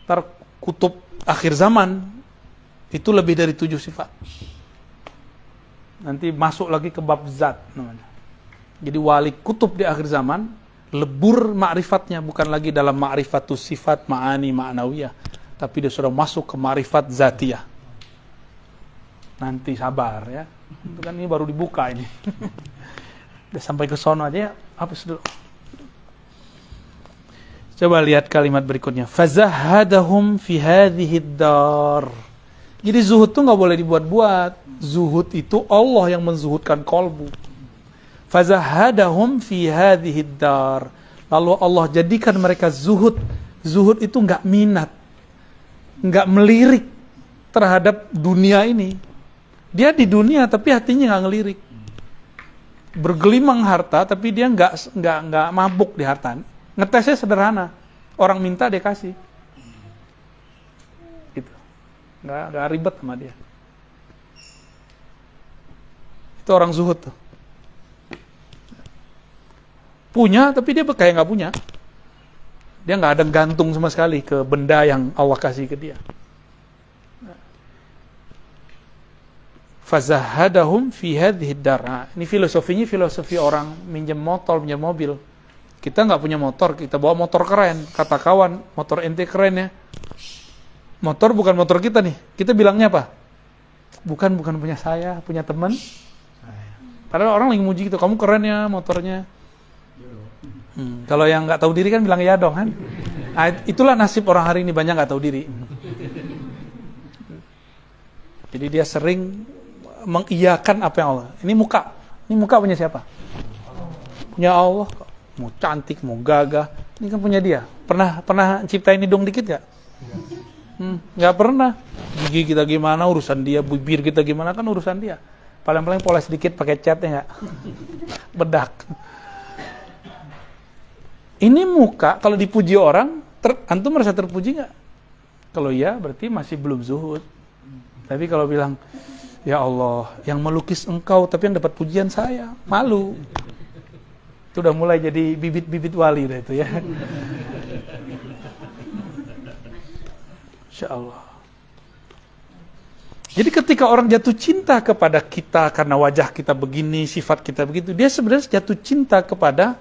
Ntar kutub akhir zaman, itu lebih dari 7 sifat. Nanti masuk lagi ke bab zat namanya. Jadi wali kutub di akhir zaman, lebur ma'rifatnya bukan lagi dalam ma'rifatus sifat, ma'ani, ma'nawiyah, tapi dia sudah masuk ke ma'rifat zatiyah. Nanti sabar ya. Itu kan ini baru dibuka ini. Udah sampai ke sono aja ya, hapus dulu. Coba lihat kalimat berikutnya. Fazahadahum fi hadhihi dar. Jadi zuhud itu nggak boleh dibuat-buat. Zuhud itu Allah yang menzuhudkan kolbu. Fazahadahum fi hadhihi dar. Lalu Allah jadikan mereka zuhud. Zuhud itu nggak minat, nggak melirik terhadap dunia ini. Dia di dunia tapi hatinya nggak ngelirik. Bergelimang harta tapi dia nggak mabuk di harta. Ngetesnya sederhana, orang minta dia kasih, gitu, nggak ribet sama dia. Itu orang zuhud tuh. Punya tapi dia kayak nggak punya. Dia nggak ada gantung sama sekali ke benda yang Allah kasih ke dia. Fazahadahum fi hadhihi dar. Ini filosofinya filosofi orang minjem motor, minjem mobil. Kita nggak punya motor, kita bawa motor keren. Kata kawan, motor ente keren ya. Motor bukan motor kita nih. Kita bilangnya apa? Bukan punya saya, punya teman. Padahal orang lagi muji gitu, kamu keren ya motornya. Kalau yang nggak tahu diri kan bilang ya dong kan. Nah, itulah nasib orang hari ini, banyak nggak tahu diri. Jadi dia sering mengiyakan apa yang Allah. Ini muka punya siapa? Punya Allah. Mau cantik, mau gagah, ini kan punya dia. Pernah ciptain hidung dikit gak? Gak pernah. Gigi kita gimana urusan dia, bibir kita gimana kan urusan dia. Paling-paling poles sedikit pakai cat ya nggak? Bedak. Ini muka kalau dipuji orang, antum merasa terpuji nggak? Kalau iya berarti masih belum zuhud. Tapi kalau bilang, ya Allah, yang melukis engkau tapi yang dapat pujian saya, malu. Itu udah mulai jadi bibit-bibit wali dah itu ya. Insya Allah. Jadi ketika orang jatuh cinta kepada kita karena wajah kita begini, sifat kita begitu, dia sebenarnya jatuh cinta kepada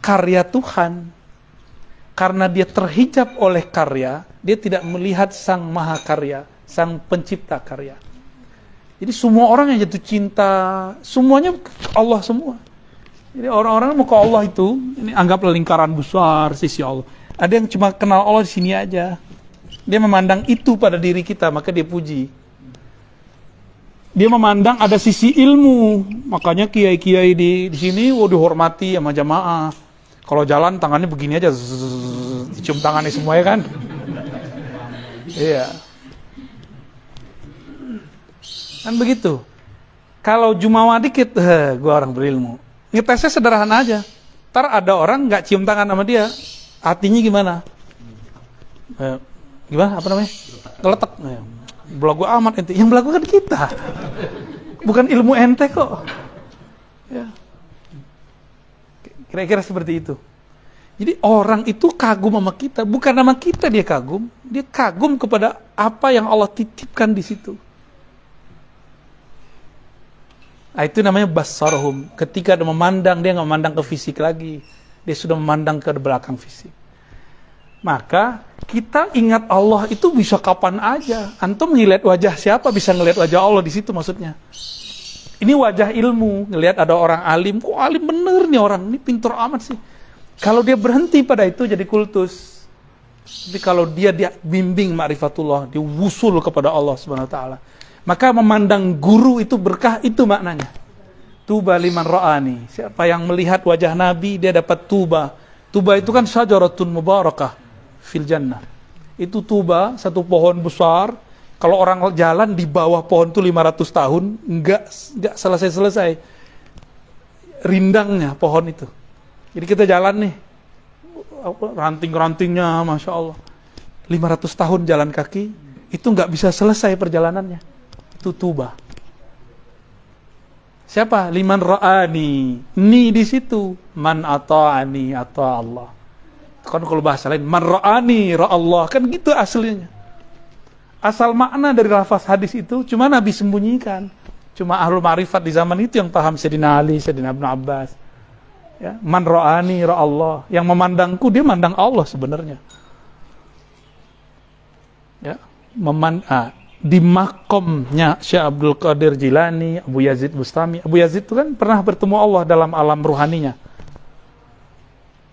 karya Tuhan. Karena dia terhijab oleh karya, dia tidak melihat sang maha karya, sang pencipta karya. Jadi semua orang yang jatuh cinta, semuanya Allah semua. Jadi orang-orang muka Allah itu, ini anggaplah lingkaran besar sisi Allah. Ada yang cuma kenal Allah di sini aja. Dia memandang itu pada diri kita, maka dia puji. Dia memandang ada sisi ilmu, makanya kiai-kiai di sini dihormati sama jamaah. Kalau jalan tangannya begini aja, cium tangannya semua ya kan? Iya. Kan begitu. Kalau jumawa dikit, gua orang berilmu. Ngetesnya sederhana aja. Ntar ada orang nggak cium tangan sama dia, hatinya gimana? Gimana? Apa namanya? Ngeletek. Belagu amat ente. Yang belagu kan kita. Bukan ilmu ente kok. Ya. Kira-kira seperti itu. Jadi orang itu kagum sama kita, bukan sama kita dia kagum. Dia kagum kepada apa yang Allah titipkan di situ. Nah, itu namanya basarhum. Ketika dia memandang, dia nggak memandang ke fisik lagi. Dia sudah memandang ke belakang fisik. Maka Kita ingat Allah itu bisa kapan aja. Antum ngeliat wajah siapa bisa ngeliat wajah Allah di situ maksudnya. Ini wajah ilmu, ngelihat ada orang alim, kok alim bener nih orang, ini pintar amat sih. Kalau dia berhenti pada itu jadi kultus. Tapi kalau dia bimbing ma'rifatullah, dia wusul kepada Allah Subhanahu wa taala, maka memandang guru itu berkah, itu maknanya. Tuba liman ra'ani. Siapa yang melihat wajah Nabi, dia dapat tuba. Tuba itu kan syajaratun mubarakah fil jannah. Itu tuba, satu pohon besar. Kalau orang jalan di bawah pohon itu 500 tahun, enggak selesai-selesai rindangnya pohon itu. Jadi kita jalan nih, ranting-rantingnya, Masya Allah. 500 tahun jalan kaki, itu enggak bisa selesai perjalanannya. Itu tuba. Siapa? Liman ra'ani. Ni di situ. Man ata'ani ata Allah. Kan kalau bahasa lain, man ra'ani ra'allah. Kan gitu aslinya. Asal makna dari lafaz hadis itu cuma Nabi sembunyikan. Cuma ahlul ma'rifat di zaman itu yang paham. Sayyidina Ali, Sayyidina Ibnu Abbas. Ya, man ra'ani ra'allah. Yang memandangku, dia mandang Allah sebenarnya. Ya, di makomnya Syekh Abdul Qadir Jilani, Abu Yazid Bustami. Abu Yazid itu kan pernah bertemu Allah dalam alam ruhaninya.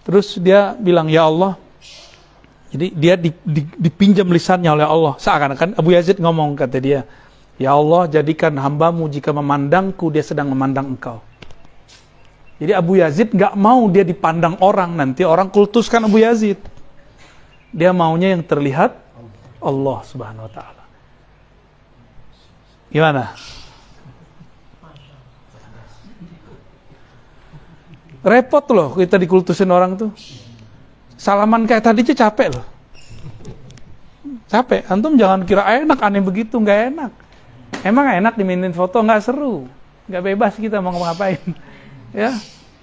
Terus dia bilang, ya Allah. Jadi dia dipinjam lisannya oleh Allah. Seakan-akan Abu Yazid ngomong, kata dia, ya Allah, jadikan hambamu jika memandangku, dia sedang memandang engkau. Jadi Abu Yazid gak mau dia dipandang orang, nanti orang kultuskan Abu Yazid. Dia maunya yang terlihat Allah Subhanahu wa ta'ala. Gimana? Repot loh kita dikultusin orang tuh. Salaman kayak tadi aja capek loh. Capek. Antum jangan kira enak, aneh begitu, nggak enak. Emang enak dimintain foto, nggak seru, nggak bebas kita mau ngapain. Ya,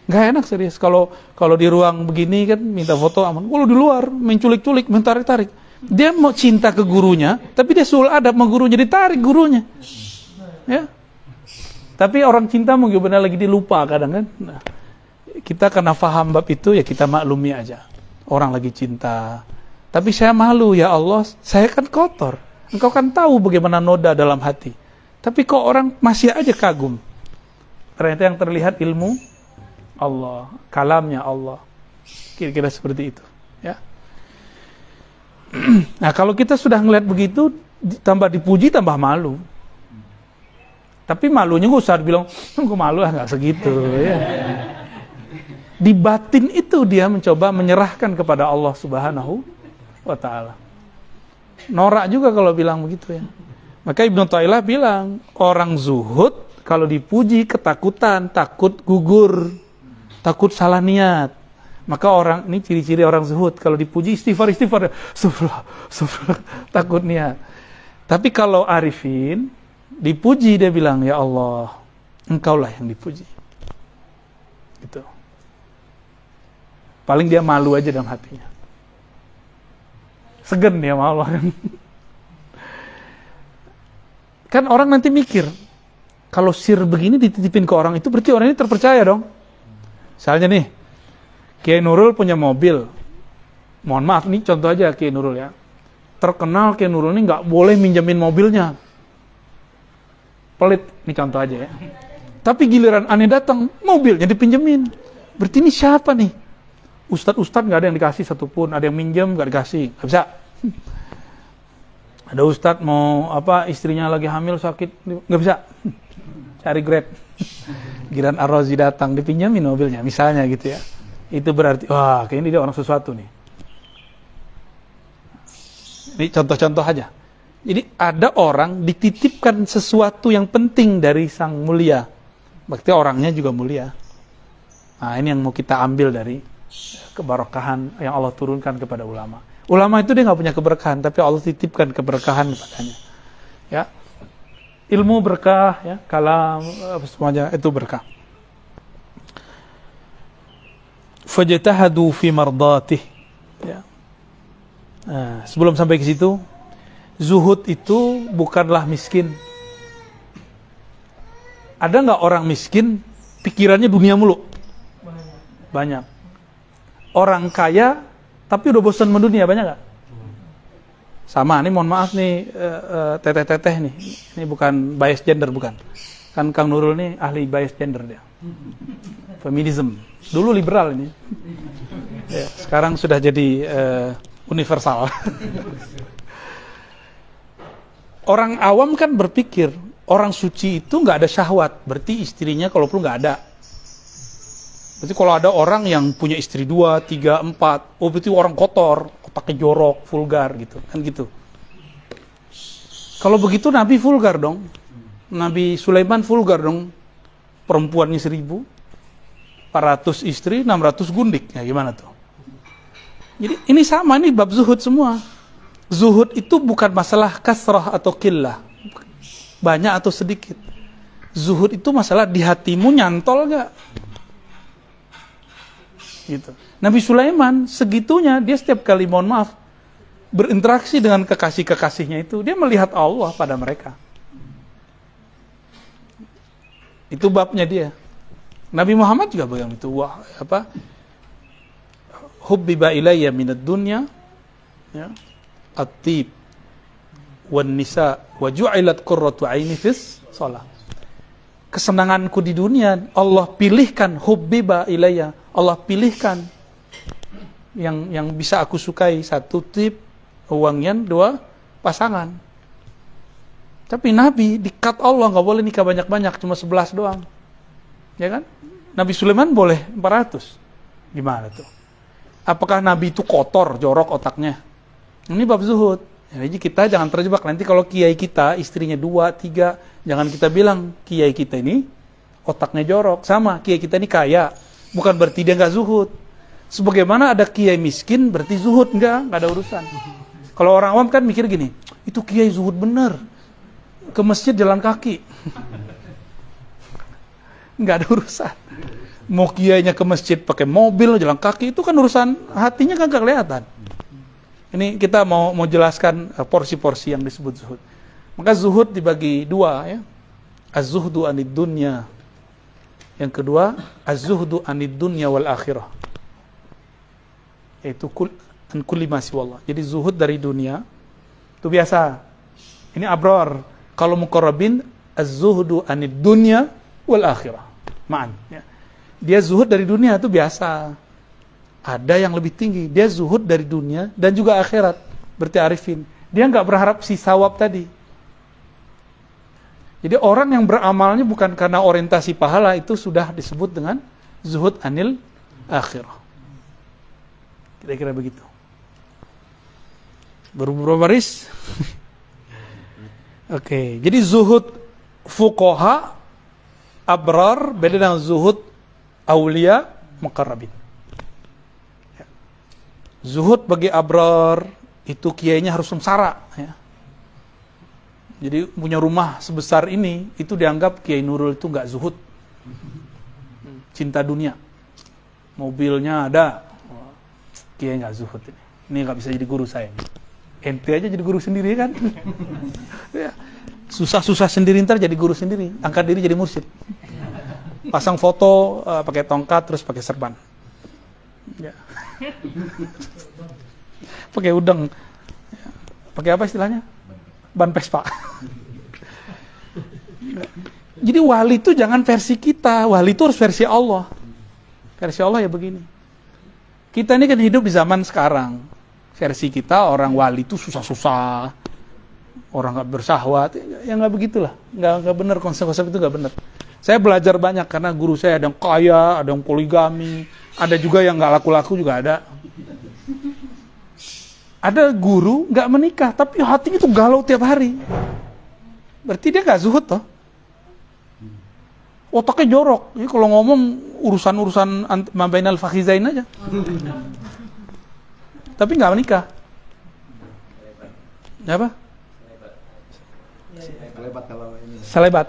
nggak enak serius. Kalau di ruang begini kan minta foto aman. Kalau di luar menculik-culik, mentarik-tarik. Dia mau cinta ke gurunya, tapi dia sul adab sama gurunya, ditarik gurunya. Ya. Tapi orang cinta mungkin benar lagi dilupa kadang kan. Nah, kita karena paham bab itu ya kita maklumi aja. Orang lagi cinta. Tapi saya malu, ya Allah, saya kan kotor. Engkau kan tahu bagaimana noda dalam hati. Tapi kok orang masih aja kagum. Ternyata yang terlihat ilmu Allah, kalamnya Allah. Kira-kira seperti itu, ya. Nah, kalau kita sudah ngeliat begitu, tambah dipuji, tambah malu. Tapi malunya nggak usah bilang, gue malu nggak segitu. Ya. Di batin itu dia mencoba menyerahkan kepada Allah Subhanahu wa ta'ala. Norak juga kalau bilang begitu ya. Maka Ibnu Thailah bilang, orang zuhud kalau dipuji ketakutan, takut gugur, takut salah niat. Maka orang, ini ciri-ciri orang zuhud, kalau dipuji istighfar, takut niat. Tapi kalau arifin, dipuji dia bilang, ya Allah, engkaulah yang dipuji. Gitu. Paling dia malu aja dalam hatinya. Segen dia sama Allah. Kan orang nanti mikir, kalau sir begini dititipin ke orang itu berarti orang ini terpercaya dong. Misalnya nih, Kiai Nurul punya mobil. Mohon maaf, nih contoh aja Kiai Nurul ya. Terkenal Kiai Nurul ini nggak boleh minjemin mobilnya. Pelit, ini contoh aja ya. Tapi giliran aneh datang, mobilnya dipinjemin. Berarti ini siapa nih? Ustadz nggak ada yang dikasih satupun, ada yang minjem nggak dikasih, nggak bisa. Ada ustadz mau apa, istrinya lagi hamil sakit, nggak bisa. Cari Grab. Giliran Ar-Razi datang dipinjemin mobilnya, misalnya gitu ya. Itu berarti, wah kayaknya dia orang sesuatu nih. Ini contoh-contoh aja. Jadi ada orang dititipkan sesuatu yang penting dari sang mulia. Berarti orangnya juga mulia. Nah ini yang mau kita ambil dari keberkahan yang Allah turunkan kepada ulama. Ulama itu dia nggak punya keberkahan, tapi Allah titipkan keberkahan kepadanya. Ya, ilmu berkah, ya, kalam semuanya itu berkah. Fajtahadu fi mardatih. Ya. Nah, sebelum sampai ke situ, zuhud itu bukanlah miskin. Ada nggak orang miskin pikirannya dunia mulu? Banyak. Orang kaya tapi udah bosan sama dunia, banyak nggak? Sama, ini mohon maaf nih teteh-teteh nih. Ini bukan bias gender, bukan. Kan Kang Nurul nih ahli bias gender dia. Feminism. Dulu liberal ini. Ya, sekarang sudah jadi universal. Orang awam kan berpikir orang suci itu nggak ada syahwat, berarti istrinya kalau perlu nggak ada. Berarti kalau ada orang yang punya istri 2, 3, 4, oh berarti orang kotor, pakai jorok, vulgar gitu, kan gitu. Kalau begitu Nabi vulgar dong, Nabi Sulaiman vulgar dong, perempuannya 1.000, 400 istri, 600 gundik, ya gimana tuh? Jadi ini sama, ini bab zuhud semua. Zuhud itu bukan masalah kasrah atau qillah, banyak atau sedikit. Zuhud itu masalah di hatimu nyantol gak? Gitu. Nabi Sulaiman segitunya, dia setiap kali mohon maaf berinteraksi dengan kekasih-kekasihnya itu, dia melihat Allah pada mereka. Itu babnya dia. Nabi Muhammad juga begitu. Wah, apa? Hubbiba ilayya minad dunya, ya, at-tib wan nisa wa ju'ilat qurratu aini fis shalah. Kesenanganku di dunia Allah pilihkan, hubbiba ilayya, Allah pilihkan yang bisa aku sukai, 1 tip, wangian, 2 pasangan. Tapi Nabi dikat Allah nggak boleh nikah banyak-banyak, cuma 11 doang, ya kan? Nabi Sulaiman boleh 400, gimana tuh? Apakah Nabi itu kotor, jorok otaknya? Ini bab zuhud. Jadi kita jangan terjebak. Nanti kalau kiai kita istrinya 2, 3, jangan kita bilang kiai kita ini otaknya jorok. Sama, kiai kita ini kaya, bukan berarti dia nggak zuhud. Sebagaimana ada kiai miskin berarti zuhud, nggak ada urusan. Kalau orang awam kan mikir gini, itu kiai zuhud bener, ke masjid jalan kaki, nggak ada urusan. Mau kiainya ke masjid pakai mobil jalan kaki, itu kan urusan hatinya kan nggak kelihatan. Ini kita mau jelaskan porsi-porsi yang disebut zuhud. Maka zuhud dibagi 2 ya. Az-zuhdu anid dunya. Yang kedua, az-zuhdu anid dunya wal akhirah. Yaitu an kulli ma siwallah. Jadi zuhud dari dunia itu biasa. Ini abrar. Kalau muqarrabin, az-zuhdu anid dunya wal akhirah. Ma'an, ya. Dia zuhud dari dunia itu biasa. Ada yang lebih tinggi, dia zuhud dari dunia dan juga akhirat, berarti arifin. Dia nggak berharap si sawab tadi. Jadi orang yang beramalnya bukan karena orientasi pahala, itu sudah disebut dengan zuhud anil akhirah. Kira-kira begitu. Berapa baris? Oke, jadi zuhud fuqaha, abrar, beda dengan zuhud aulia, muqarrabin. Zuhud bagi abrar itu kiainya harus sengsara, ya. Jadi punya rumah sebesar ini itu dianggap Kiai Nurul itu nggak zuhud, cinta dunia, mobilnya ada, kiai nggak zuhud ini nggak bisa jadi guru saya. Ente aja jadi guru sendiri kan? Ya. Susah-susah sendiri ntar jadi guru sendiri, angkat diri jadi mursyid, pasang foto pakai tongkat terus pakai serban. Ya. Pakai udang, pakai apa istilahnya? Ban Vespa. Jadi wali itu jangan versi kita, wali itu harus versi Allah. Versi Allah ya begini. Kita ini kan hidup di zaman sekarang. Versi kita orang wali itu susah-susah, orang nggak bersahwat, ya nggak begitulah, nggak benar, konsep-konsep itu nggak benar. Saya belajar banyak karena guru saya ada yang kaya, ada yang poligami. Ada juga yang nggak laku-laku juga ada. Ada guru nggak menikah, tapi hatinya tuh galau tiap hari. Berarti dia nggak zuhud toh. Otaknya jorok. Jadi kalau ngomong urusan-urusan mabainal fakhizain aja. Tapi nggak menikah. Apa? Selebat kalau ini. Selebat.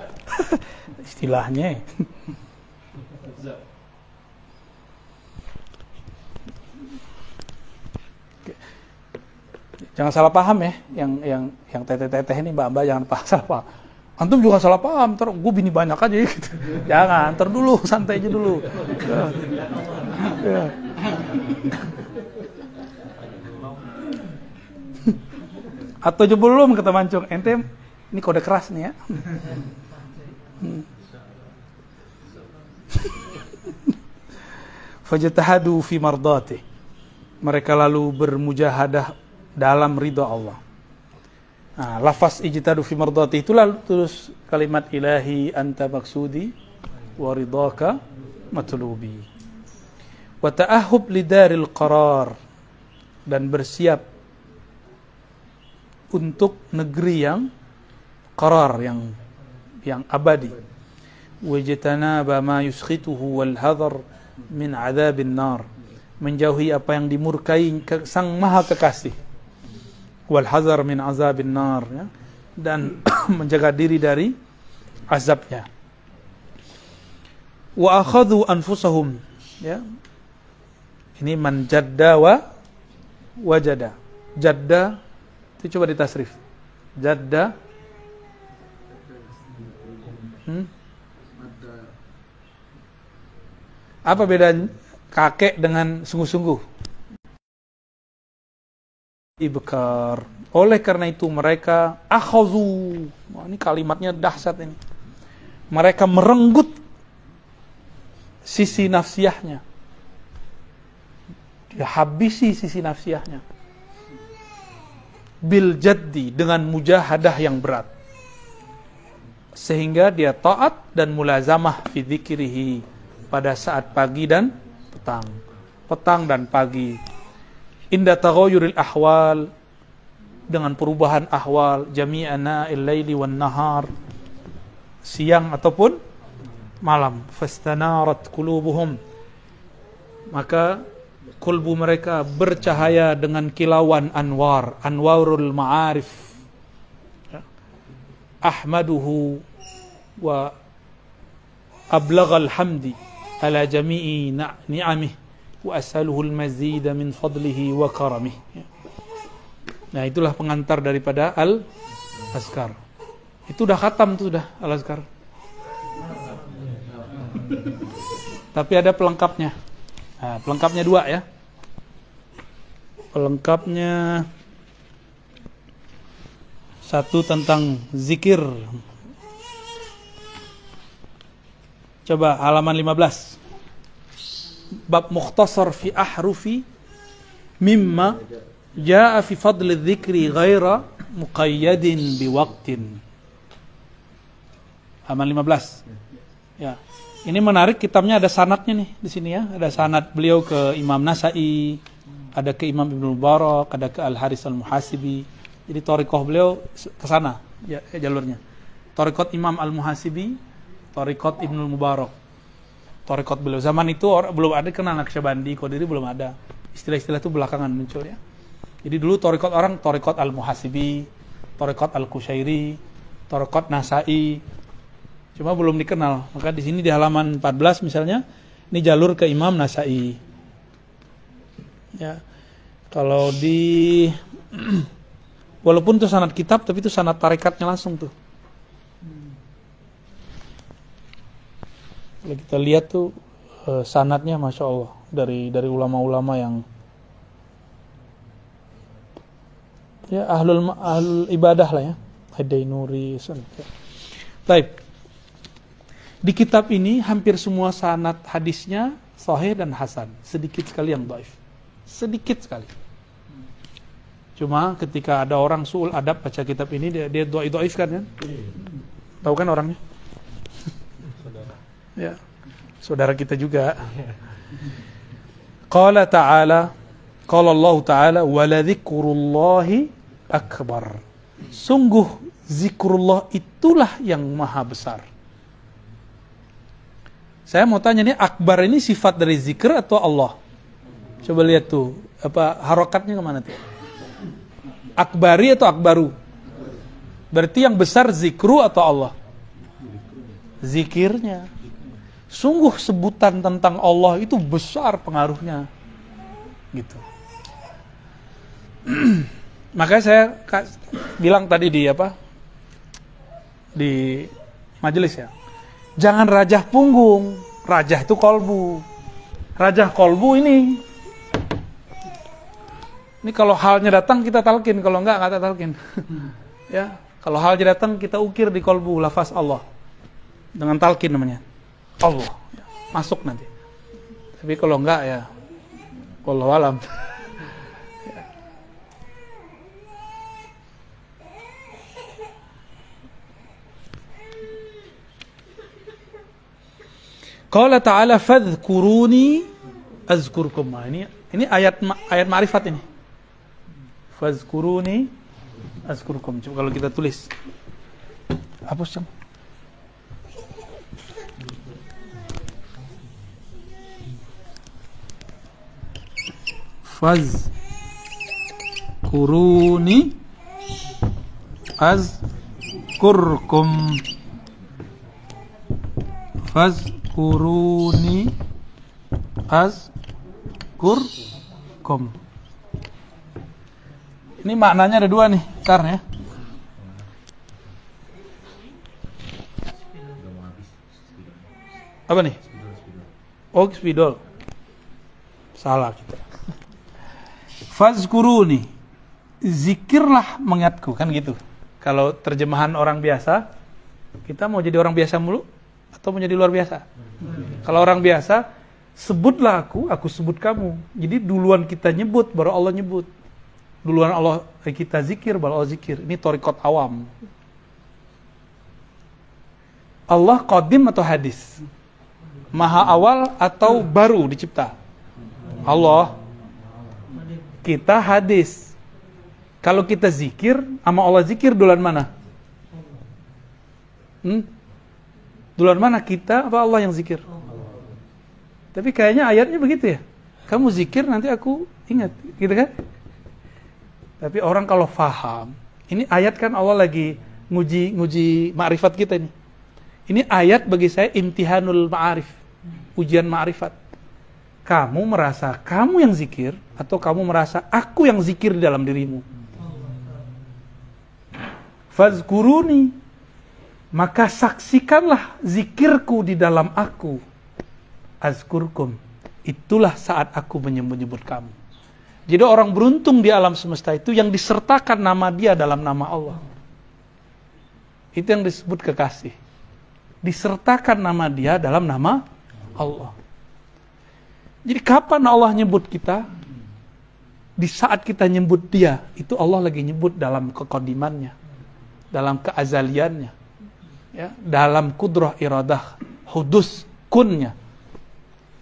Istilahnya. Jangan salah paham ya, yang teteh-teteh ini mbak-mbak jangan salah paham. Antum juga salah paham, ntar gue bini banyak aja gitu. Jangan, ntar dulu, santai aja dulu. Ya. Atau belum kata Mancung, ente ini kode keras nih ya. Fajtahadu fi mardati. Mereka lalu bermujahadah dalam ridha Allah. Nah, lafaz ijtihadu fi mardati itu lalu terus kalimat ilahi anta maksudi wa ridhaka matlubi. Wa ta'ahhub lidaril qarar, dan bersiap untuk negeri yang qarar, yang abadi. Wajtanaba ma yuskhituhu wal hadar min adzabin nar, menjauhi apa yang dimurkai sang maha kekasih, wal hazar min azabin nar, ya, dan menjaga diri dari azabnya. Wa akhadhu anfusahum, ya, ini man jadda wa wajada. Jadda itu coba ditasrif. Jadda apa beda kakek dengan sungguh-sungguh? Ibkar. Oleh karena itu mereka akhazu. Wah, ini kalimatnya dahsyat ini. Mereka merenggut sisi nafsiyahnya. Dia habisi sisi nafsiyahnya. Bil jaddi, dengan mujahadah yang berat. Sehingga dia taat dan mulazamah fi dzikrihi pada saat pagi dan petang dan pagi. Inda taghayyuril ahwal, dengan perubahan ahwal, jami'ana al-laili wan nahar, siang ataupun malam. Fastanarat qulubuhum, maka kalbu mereka bercahaya dengan kilauan anwar, anwarul ma'arif. Ahmaduhu wa ablaghal hamdi ala jami'i ni'amih wa as'aluhu al-mazida min fadlihi wa karamih. Nah, itulah pengantar daripada al-azkar. Itu udah khatam tuh, sudah al-azkar. Tapi ada pelengkapnya. Nah, pelengkapnya 2 ya. Pelengkapnya 1 tentang zikir. Coba halaman 15. Bab mukhtasar fi ahrufi mimma jaa fi fadli dzikri ghaira muqayyadin biwaqtin. Halaman 15. Ya. Ini menarik, kitabnya ada sanadnya nih di sini ya. Ada sanad beliau ke Imam Nasa'i, ada ke Imam Ibnu Mubarak, ada ke Al-Haris Al-Muhasibi. Jadi thariqah beliau ke sana ya, jalurnya. Thariqat Imam Al-Muhasibi, thariqat Ibnu Mubarak. Thariqat beliau zaman itu belum ada kenal Naqsyabandi, Qadiri belum ada. Istilah-istilah itu belakangan muncul ya. Jadi dulu thariqat orang thariqat Al-Muhasibi, thariqat Al-Qushairi, thariqat Nasa'i. Cuma belum dikenal. Maka di sini di halaman 14 misalnya, ini jalur ke Imam Nasa'i. Ya. Kalau di walaupun itu sanad kitab, tapi itu sanad tarekatnya langsung tuh. Kalau kita lihat tuh sanadnya Masya Allah dari ulama-ulama yang ya ahlul ibadah lah ya. Hadainuri sun. Baik. Di kitab ini hampir semua sanad hadisnya sahih dan hasan, sedikit sekali yang dhaif. Sedikit sekali. Cuma ketika ada orang suul adab baca kitab ini, dia dhaifkan kan? Tahu kan orangnya? Ya. Saudara kita juga. Qala ta'ala, qala Allah ta'ala, wa la dzikrullahi akbar. Sungguh zikrullah itulah yang maha besar. Saya mau tanya nih, akbar ini sifat dari zikir atau Allah? Coba lihat tuh, apa harokatnya kemana tuh? Akbari atau akbaru? Berarti yang besar zikru atau Allah? Zikirnya. Sungguh sebutan tentang Allah itu besar pengaruhnya. Gitu. Makanya saya bilang tadi di majelis ya. Jangan rajah punggung. Rajah itu kolbu. Rajah kolbu ini Ini kalau halnya datang kita talqin, kalau enggak talqin. Ya, kalau halnya datang kita ukir di kolbu lafaz Allah dengan talqin namanya. Allah, ya, masuk nanti. Tapi kalau enggak ya, wallahu alam. Qala ta'ala fadhkuruni azkurkum. Ini ayat ma'rifat ini. Fadhkuruni azkurkum. Coba kalau kita tulis. Hapus, Cang. Fadhkuruni azkurkum. Fazkuruni azkurkum. Ini maknanya ada dua nih, ya. Apa nih? Oh, spidol. Salah kita. Fazkuruni, zikirlah mengingatku, kan gitu. Kalau terjemahan orang biasa, kita mau jadi orang biasa mulu atau menjadi luar biasa? Kalau orang biasa, sebutlah aku sebut kamu. Jadi duluan kita nyebut, baru Allah nyebut. Duluan Allah kita zikir, baru Allah zikir. Ini thariqat awam. Allah qadim atau hadis? Maha awal atau baru dicipta? Allah. Kita hadis. Kalau kita zikir, sama Allah zikir duluan mana? Duluan mana, kita apa Allah yang zikir? Tapi kayaknya ayatnya begitu ya. Kamu zikir nanti aku ingat, gitu kan? Tapi orang kalau faham, ini ayat kan Allah lagi nguji ma'rifat kita ini. Ini ayat bagi saya imtihanul ma'arif, ujian ma'rifat. Kamu merasa kamu yang zikir atau kamu merasa aku yang zikir di dalam dirimu? Fazkuruni, maka saksikanlah zikirku di dalam aku. Azkurkum, itulah saat aku menyebut kamu. Jadi orang beruntung di alam semesta itu yang disertakan nama dia dalam nama Allah. Itu yang disebut kekasih. Disertakan nama dia dalam nama Allah. Jadi kapan Allah nyebut kita? Di saat kita nyebut dia, itu Allah lagi nyebut dalam kekodimannya, dalam keazaliannya, ya, dalam kudrah iradah hudus kunnya.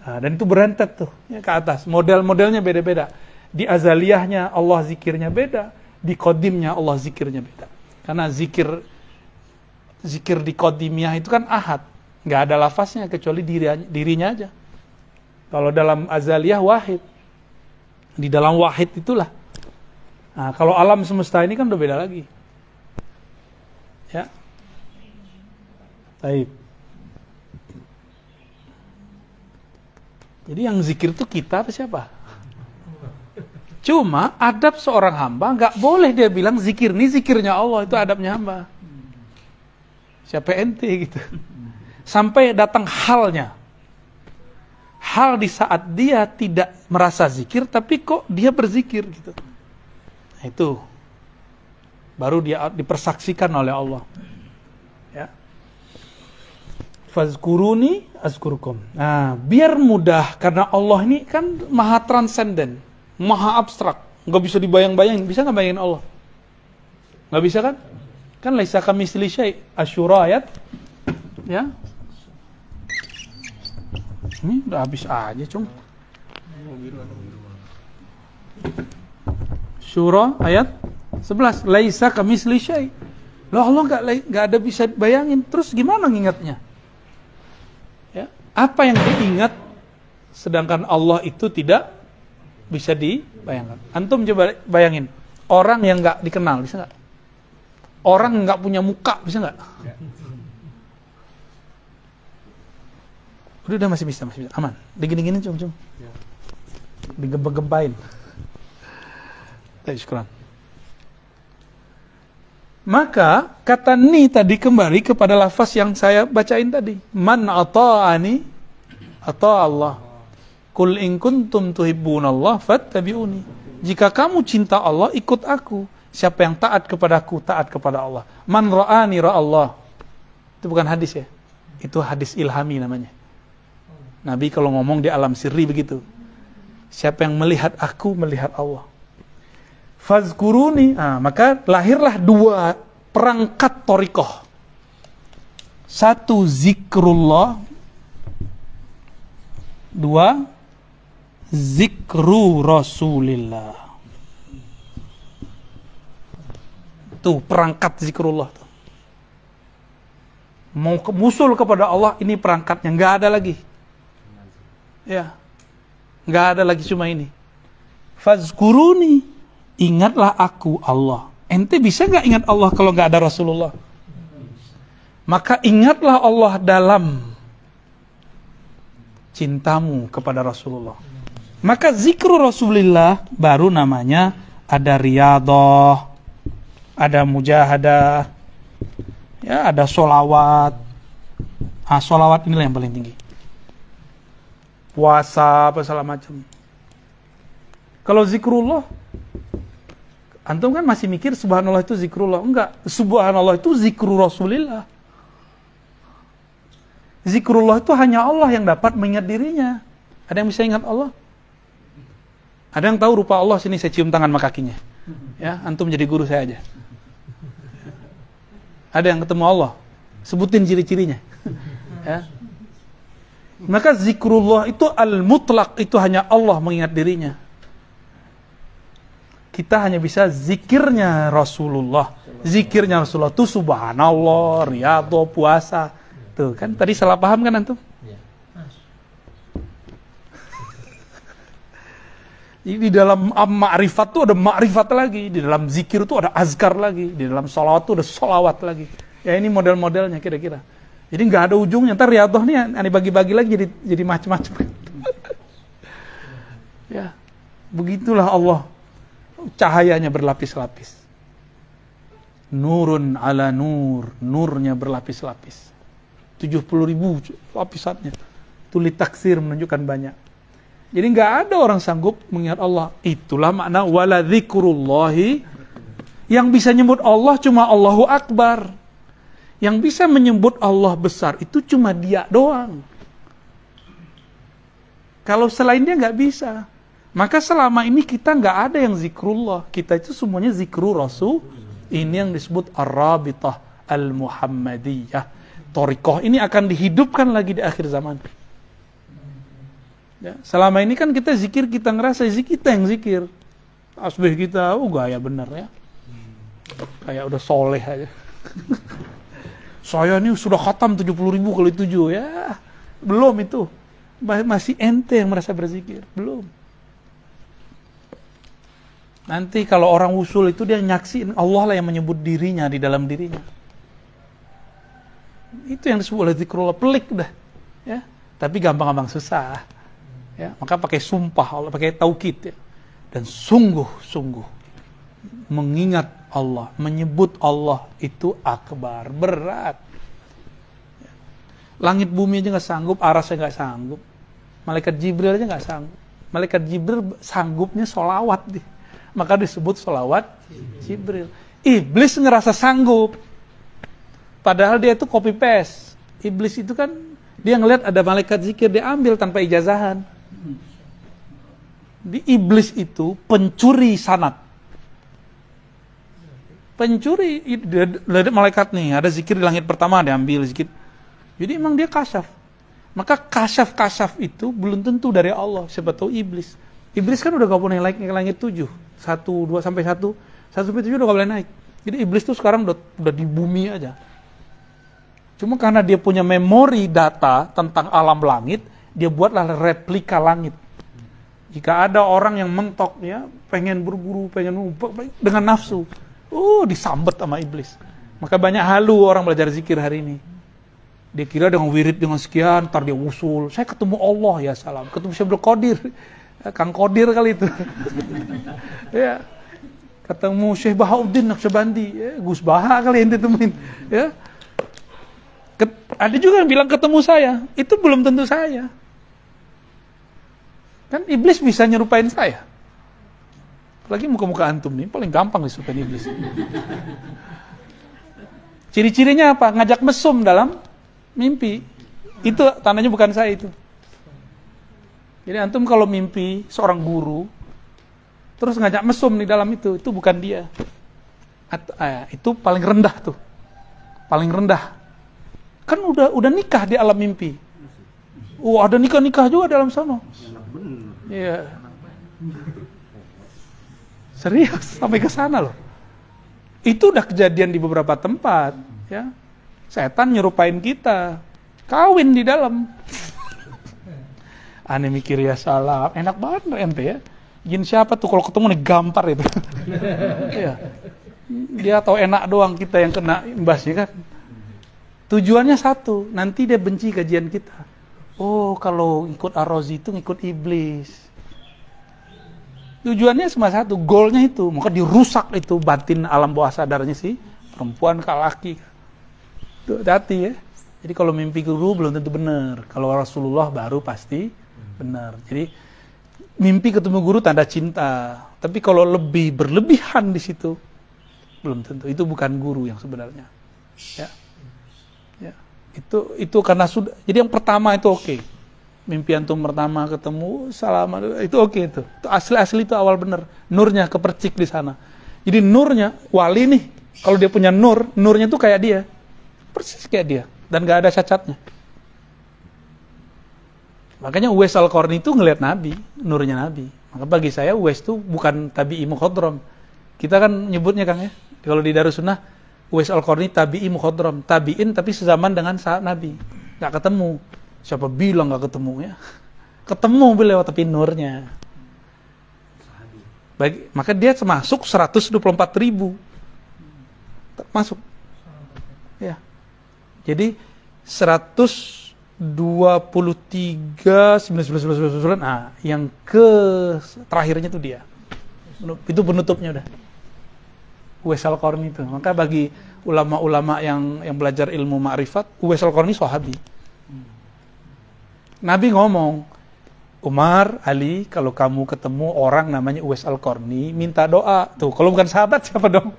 Nah, dan itu berentet tuh ya, ke atas. Model-modelnya beda-beda. Di azaliyahnya Allah zikirnya beda, di kodimnya Allah zikirnya beda. Karena zikir di kodimnya itu kan ahad, nggak ada lafaznya kecuali dirinya aja. Kalau dalam azaliyah wahid, di dalam wahid itulah. Nah, kalau alam semesta ini kan udah beda lagi. Ya. Baik. Jadi yang zikir itu kita apa siapa? Cuma adab seorang hamba nggak boleh dia bilang zikir ini zikirnya Allah, itu adabnya hamba. Siapa ente gitu. Sampai datang halnya. Hal di saat dia tidak merasa zikir tapi kok dia berzikir gitu. Nah, itu baru dia dipersaksikan oleh Allah. Ya. Fazkuruni azkurkum. Nah, biar mudah karena Allah ini kan maha transenden, maha abstrak, nggak bisa dibayang-bayangin. Bisa nggak bayangin Allah? Nggak bisa kan? Kan laisa kamitsli syai', Asy-Syura ayat ya. Ini udah habis aja, Cung. Syura ayat 11, laisa kamitsli syai'. Loh, Allah enggak ada bisa bayangin. Terus gimana ngingatnya? Ya, apa yang diingat sedangkan Allah itu tidak bisa dibayangkan. Antum coba bayangin, orang yang enggak dikenal, bisa enggak? Orang enggak punya muka, bisa enggak? Udah masih bisa, aman. Digini-gini cum. Ya. Digempa-gempain. Syukran. Maka kata ni tadi kembali kepada lafaz yang saya bacain tadi. Man ata'ani ata Allah. Qul in kuntum tuhibbunallah fattabi'uni. Jika kamu cinta Allah, ikut aku. Siapa yang taat kepadaku, taat kepada Allah. Man ra'ani ra'allah. Itu bukan hadis ya. Itu hadis ilhami namanya. Nabi kalau ngomong di alam sirri begitu. Siapa yang melihat aku, melihat Allah. Fazkuruni. Maka lahirlah dua perangkat thariqah. Satu, zikrullah. Dua, zikru Rasulillah. Tuh perangkat zikrullah tuh. Mau musul kepada Allah, ini perangkatnya, nggak ada lagi. Ya, nggak ada lagi, cuma ini. Fazkuruni, ingatlah aku Allah. Ente bisa nggak ingat Allah kalau nggak ada Rasulullah? Maka ingatlah Allah dalam cintamu kepada Rasulullah. Maka zikru Rasulillah baru namanya ada riyadhah, ada mujahadah, ya, ada sholawat. Sholawat inilah yang paling tinggi. Puasa, apa segala macam. Kalau zikrullah, antum kan masih mikir subhanallah itu zikrullah. Enggak, subhanallah itu zikru Rasulillah. Zikrullah itu hanya Allah yang dapat mengingat dirinya. Ada yang bisa ingat Allah? Ada yang tahu rupa Allah? Sini saya cium tangan sama kakinya. Ya, antum jadi guru saya aja. Ada yang ketemu Allah? Sebutin ciri-cirinya. Ya. Maka zikrullah itu al-mutlaq, itu hanya Allah mengingat dirinya. Kita hanya bisa zikirnya Rasulullah. Zikirnya Rasulullah itu subhanallah, riyadhah, puasa. Tuh kan tadi salah paham kan antum? Di dalam ma'rifat tuh ada ma'rifat lagi, di dalam zikir tuh ada azkar lagi, di dalam sholawat tuh ada sholawat lagi. Ya ini model-modelnya kira-kira. Jadi nggak ada ujungnya. Ntar riyadhah nih aneh bagi-bagi lagi jadi macam-macam. Ya, begitulah Allah. Cahayanya berlapis-lapis. Nurun ala nur, nurnya berlapis-lapis. 70.000 lapisannya. Itu litaksir, menunjukkan banyak. Jadi nggak ada orang sanggup mengingat Allah. Itulah makna wala dzikrullahi. Yang bisa nyebut Allah cuma Allahu Akbar. Yang bisa menyebut Allah besar itu cuma Dia doang. Kalau selain Dia nggak bisa. Maka selama ini kita nggak ada yang zikrullah. Kita itu semuanya zikru Rasul. Ini yang disebut Ar-Rabitah Al-Muhammadiyah. Thariqah ini akan dihidupkan lagi di akhir zaman. Ya, selama ini kan kita zikir, kita ngerasa kita yang zikir. Tasbih kita, gaya bener ya. Kayak udah soleh aja. Saya ini sudah khatam 70.000 kali 7 ya. Belum itu. Masih ente yang merasa berzikir. Belum. Nanti kalau orang usul itu dia nyaksiin Allah lah yang menyebut dirinya di dalam dirinya. Itu yang disebut oleh zikrullah, pelik dah. Ya. Tapi gampang-gampang susah. Ya, maka pakai sumpah Allah, pakai taukid ya. Dan sungguh-sungguh mengingat Allah, menyebut Allah itu akbar, berat. Langit bumi aja nggak sanggup, arasnya nggak sanggup, malaikat Jibril aja nggak sanggup. Malaikat Jibril sanggupnya sholawat, maka disebut sholawat Jibril. Iblis ngerasa sanggup, padahal dia itu copy paste. Iblis itu kan dia ngelihat ada malaikat zikir, dia ambil tanpa ijazahan. Di iblis itu pencuri sanad. Pencuri, lihat malaikat nih, ada zikir di langit pertama, diambil zikir. Jadi emang dia kasyaf. Maka kasyaf itu belum tentu dari Allah, siapa tahu iblis. Iblis kan udah gak boleh naik ke langit 7. 1, 2 sampai 1. 1 sampai 7 udah gak boleh naik. Jadi iblis tuh sekarang udah di bumi aja. Cuma karena dia punya memori data tentang alam langit, dia buatlah replika langit. Jika ada orang yang mentok ya, pengen berburu, pengen dengan nafsu, disambet sama iblis. Maka banyak halu orang belajar zikir hari ini. Dia kira dengan wirid dengan sekian, ntar dia usul. Saya ketemu Allah ya salam, ketemu Syekh Abdul Qadir, Kang Qadir kali itu. Ya, ketemu Syekh Bahauddin Naqsyabandi, Gus Baha kali yang ditemuin. Ya. Ada juga yang bilang ketemu saya, itu belum tentu saya. Kan iblis bisa nyerupain saya. Apalagi muka-muka antum nih, paling gampang disupin iblis. Ciri-cirinya apa? Ngajak mesum dalam mimpi. Itu tandanya bukan saya itu. Jadi antum kalau mimpi seorang guru, terus ngajak mesum di dalam itu bukan dia. Itu paling rendah tuh. Paling rendah. Kan udah nikah di alam mimpi. Ada nikah juga dalam sana. Iya. Serius sampai ke sana loh. Itu udah kejadian di beberapa tempat, ya. Setan nyerupain kita. Kawin di dalam. Aneh mikir ya salah. Enak banget ente ya. Jin siapa tuh kalau ketemu nih gampar itu. Iya. Dia tahu enak doang, kita yang kena imbasnya kan. Tujuannya satu, nanti dia benci kajian kita. Oh, kalau ikut Ar-Razi itu ngikut iblis. Tujuannya cuma satu, goalnya itu, maka dirusak itu batin alam bawah sadarnya sih, perempuan ke laki. Tuh, hati ya. Jadi kalau mimpi guru belum tentu benar. Kalau Rasulullah baru pasti benar. Jadi mimpi ketemu guru tanda cinta. Tapi kalau lebih berlebihan di situ, belum tentu. Itu bukan guru yang sebenarnya. Ya. Ya. Itu karena sudah. Jadi yang pertama itu oke. Mimpi antum pertama ketemu salaman itu oke itu. Itu asli itu awal benar. Nurnya kepercik di sana. Jadi nurnya wali nih. Kalau dia punya nurnya tuh kayak dia. Persis kayak dia dan gak ada cacatnya. Makanya Uwais Al-Qarni itu ngelihat Nabi, nurnya Nabi. Maka bagi saya Uwais itu bukan tabi'i mukhadram. Kita kan nyebutnya Kang ya. Kalau di Darussunnah Uwais Al-Qarni tabi'i mukhadram, tabi'in tapi sezaman dengan sahabat Nabi. Gak ketemu. Siapa bilang gak ketemu ya? Ketemu beliau tapi nurnya. Maka dia masuk 124.000. Masuk. Ya. Jadi 123 nah yang ke terakhirnya itu dia. Itu penutupnya udah. Uwais Al-Qarni itu. Maka bagi ulama-ulama yang belajar ilmu ma'rifat, Uwais Al-Qarni sahabi. Nabi ngomong, Umar, Ali, kalau kamu ketemu orang namanya Uwais Al-Qarni, minta doa. Tuh, kalau bukan sahabat siapa dong?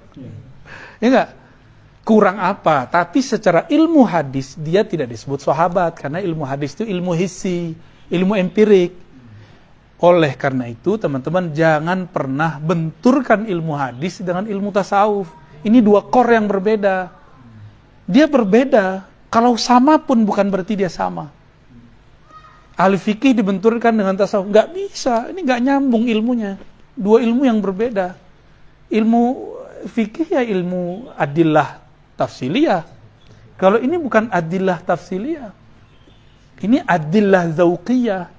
Ya enggak? Kurang apa? Tapi secara ilmu hadis dia tidak disebut sahabat karena ilmu hadis itu ilmu hissi, ilmu empirik. Oleh karena itu, teman-teman jangan pernah benturkan ilmu hadis dengan ilmu tasawuf. Ini dua core yang berbeda. Dia berbeda. Kalau sama pun bukan berarti dia sama. Ahli fikih dibenturkan dengan tasawuf, nggak bisa. Ini nggak nyambung ilmunya. Dua ilmu yang berbeda. Ilmu fikih ya ilmu adillah tafsiliyah. Kalau ini bukan adillah tafsiliyah. Ini adillah zauqiyah.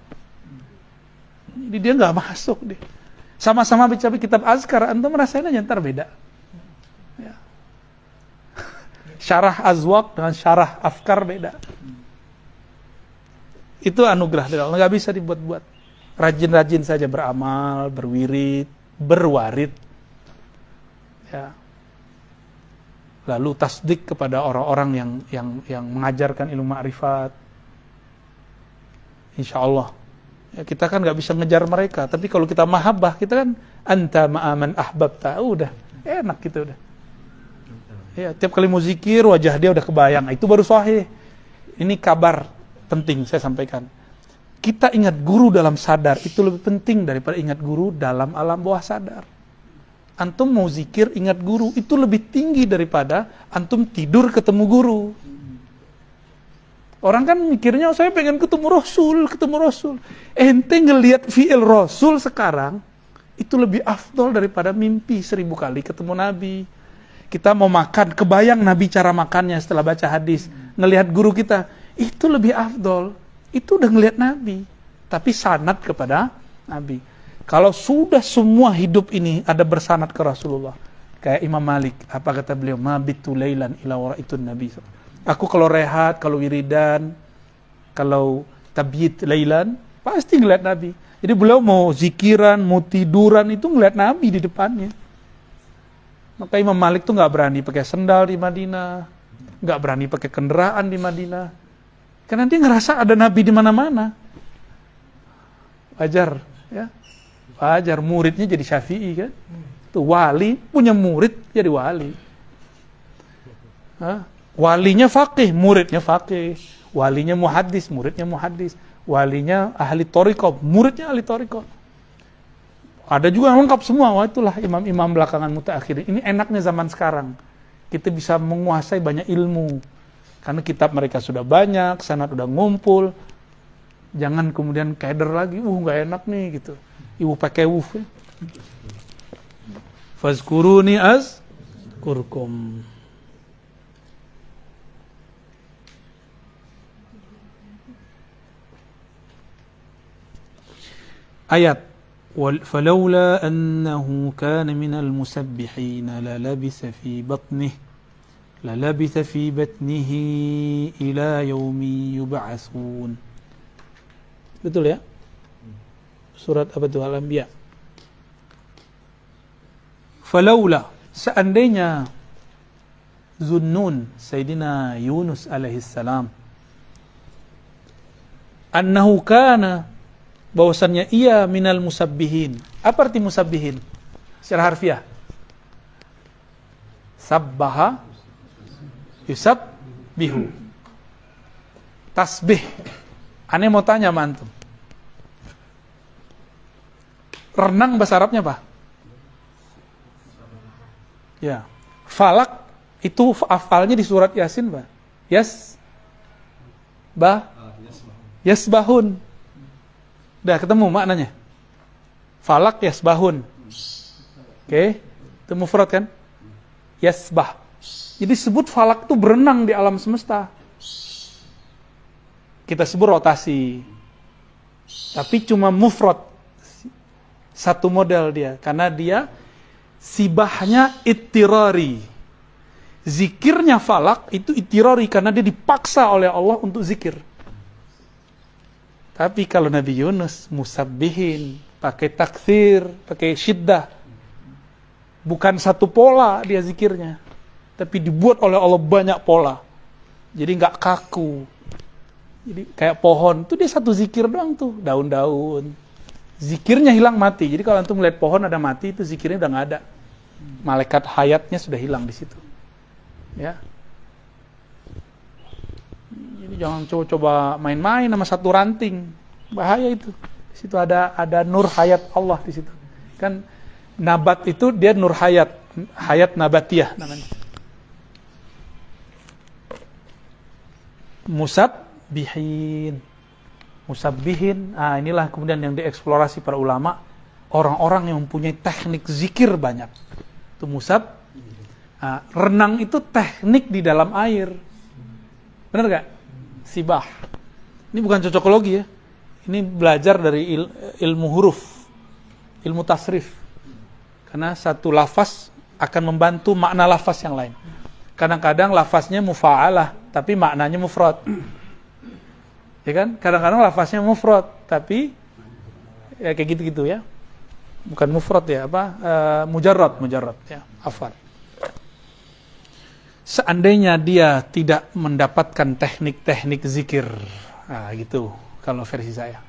Jadi dia nggak masuk deh. Sama-sama baca kitab azkar, antum merasain aja ntar beda. Ya. Syarah azwaq dengan syarah afkar beda. Itu anugerah dari Allah, nggak bisa dibuat-buat. Rajin-rajin saja beramal, berwirid, berwarid. Ya. Lalu tasdik kepada orang-orang yang mengajarkan ilmu ma'rifat. Insya Allah. Ya, kita kan nggak bisa ngejar mereka, tapi kalau kita mahabbah, kita kan anta ma'aman ahbabta, udah enak gitu udah. Ya, tiap kali mau zikir wajah dia udah kebayang, itu baru sahih. Ini kabar penting saya sampaikan. Kita ingat guru dalam sadar itu lebih penting daripada ingat guru dalam alam bawah sadar. Antum mau zikir ingat guru itu lebih tinggi daripada antum tidur ketemu guru. Orang kan mikirnya saya pengen ketemu Rasul. Ente ngelihat fi'il Rasul sekarang itu lebih afdol daripada mimpi 1000 kali ketemu Nabi. Kita mau makan, kebayang Nabi cara makannya setelah baca hadis, ngelihat guru kita, itu lebih afdol. Itu udah ngelihat Nabi, tapi sanad kepada Nabi. Kalau sudah semua hidup ini ada bersanad ke Rasulullah, kayak Imam Malik, apa kata beliau? Ma bitu lailan ila waraitun Nabi. Aku kalau rehat, kalau wiridan, kalau tabyit lailan, pasti ngeliat Nabi. Jadi beliau mau zikiran, mau tiduran, itu ngeliat Nabi di depannya. Maka Imam Malik tuh nggak berani pakai sendal di Madinah, nggak berani pakai kendaraan di Madinah, karena dia ngerasa ada Nabi di mana-mana. Wajar, ya. Wajar, muridnya jadi Syafi'i kan. Tuh wali punya murid jadi wali. Hah? Walinya faqih, muridnya faqih. Walinya muhaddis, muridnya muhaddis. Walinya ahli thariqah, muridnya ahli thariqah. Ada juga yang lengkap semua. Wah, itulah imam-imam belakangan mutaakhirin. Ini enaknya zaman sekarang. Kita bisa menguasai banyak ilmu. Karena kitab mereka sudah banyak, sanad udah ngumpul. Jangan kemudian keder lagi, nggak enak nih gitu. Ibu pakai wuf. Ya. Fazkuruni azkurkum. Ayat فلولا أنه كان من المسبحين للبث في بطنه إلى يوم يبعثون. Betul ya? Surat apa itu? Al-Anbiya. Falaula, seandainya Zunnun, Sayyidina Yunus alaihissalam, annahu kana, bahwasannya ia minal musabbihin. Apa arti musabbihin? Secara harfiah. Sabbaha yusabbihu. Tasbih. Aneh mau tanya sama antum. Renang bahasa Arabnya apa? Ya. Falak itu afalnya di surat Yasin, Pak. Yasbahun. Udah ketemu maknanya. Falak yasbahun. Oke. Itu mufrad kan? Yasbah. Jadi sebut falak itu berenang di alam semesta. Kita sebut rotasi. Tapi cuma mufrad. Satu model dia. Karena dia sibahnya ittirari. Zikirnya falak itu ittirari. Karena dia dipaksa oleh Allah untuk zikir. Tapi kalau Nabi Yunus musabbihin, pakai takthir, pakai syiddah. Bukan satu pola dia zikirnya. Tapi dibuat oleh Allah banyak pola. Jadi nggak kaku. Jadi kayak pohon, itu dia satu zikir doang tuh, daun-daun. Zikirnya hilang mati. Jadi kalau antum melihat pohon ada mati, itu zikirnya udah nggak ada. Malaikat hayatnya sudah hilang di situ. Ya. Jadi jangan coba main-main sama satu ranting. Bahaya itu. Di situ ada nur hayat Allah di situ. Kan nabat itu dia nur hayat, hayat nabatiyah namanya. Musabbihin. Inilah kemudian yang dieksplorasi para ulama, orang-orang yang mempunyai teknik zikir banyak. Itu musab. Renang itu teknik di dalam air. Benar gak? Sibah. Ini bukan cocokologi ya. Ini belajar dari ilmu huruf, ilmu tasrif. Karena satu lafaz akan membantu makna lafaz yang lain. Kadang-kadang lafaznya mufa'alah, tapi maknanya mufrad. Ya kan? Kadang-kadang lafaznya mufrad, tapi ya kayak gitu-gitu ya. Bukan mufrad ya, mujarrad ya, afwan. Seandainya dia tidak mendapatkan teknik-teknik zikir, gitu kalau versi saya,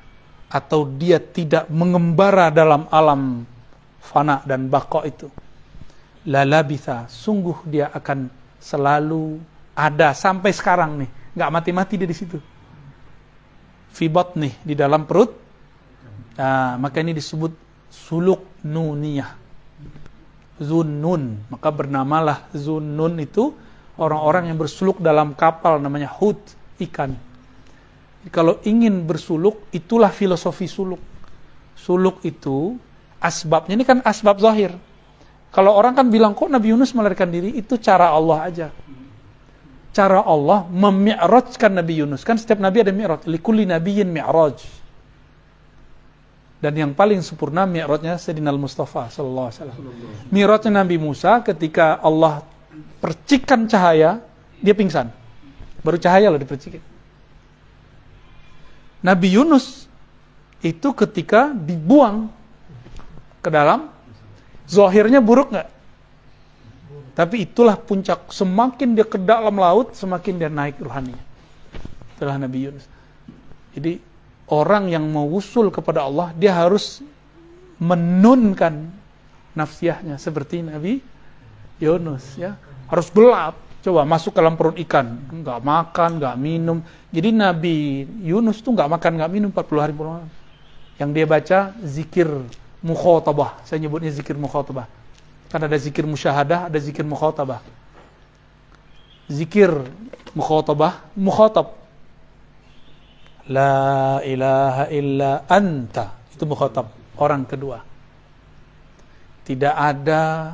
atau dia tidak mengembara dalam alam fana dan baqa itu, lalabitha, sungguh dia akan selalu ada sampai sekarang nih, nggak mati-mati dia di situ. Fi batnih, di dalam perut. Maka ini disebut suluk nuniyah. Zunnun, maka bernamalah Zunnun itu orang-orang yang bersuluk dalam kapal namanya hut, ikan. Kalau ingin bersuluk, itulah filosofi suluk. Suluk itu asbabnya, ini kan asbab zahir. Kalau orang kan bilang, kok Nabi Yunus melarikan diri, itu cara Allah aja. Cara Allah memi'rajkan Nabi Yunus. Kan setiap Nabi ada mi'raj. Likulli nabiyyin mi'raj. Dan yang paling sempurna mi'rajnya Sayyidina Al-Mustafa sallallahu alaihi wasallam. Mi'rajnya Nabi Musa ketika Allah percikan cahaya, dia pingsan. Baru cahaya loh dipercikin. Nabi Yunus itu ketika dibuang ke dalam, zahirnya buruk nggak? Tapi itulah puncak. Semakin dia ke dalam laut, semakin dia naik ruhaninya. Itulah Nabi Yunus. Jadi orang yang mau usul kepada Allah, dia harus menunkan nafsiyahnya seperti Nabi Yunus, ya. Harus gelap. Coba masuk ke dalam perut ikan, nggak makan, nggak minum. Jadi Nabi Yunus tuh nggak makan, nggak minum 40 hari 40 malam. Yang dia baca zikir mukhatabah. Saya nyebutnya zikir mukhatabah. Kan ada zikir musyahadah, ada zikir mukhatabah. Zikir mukhatabah, mukhatab. La ilaha illa anta. Itu mukhatab, orang kedua. Tidak ada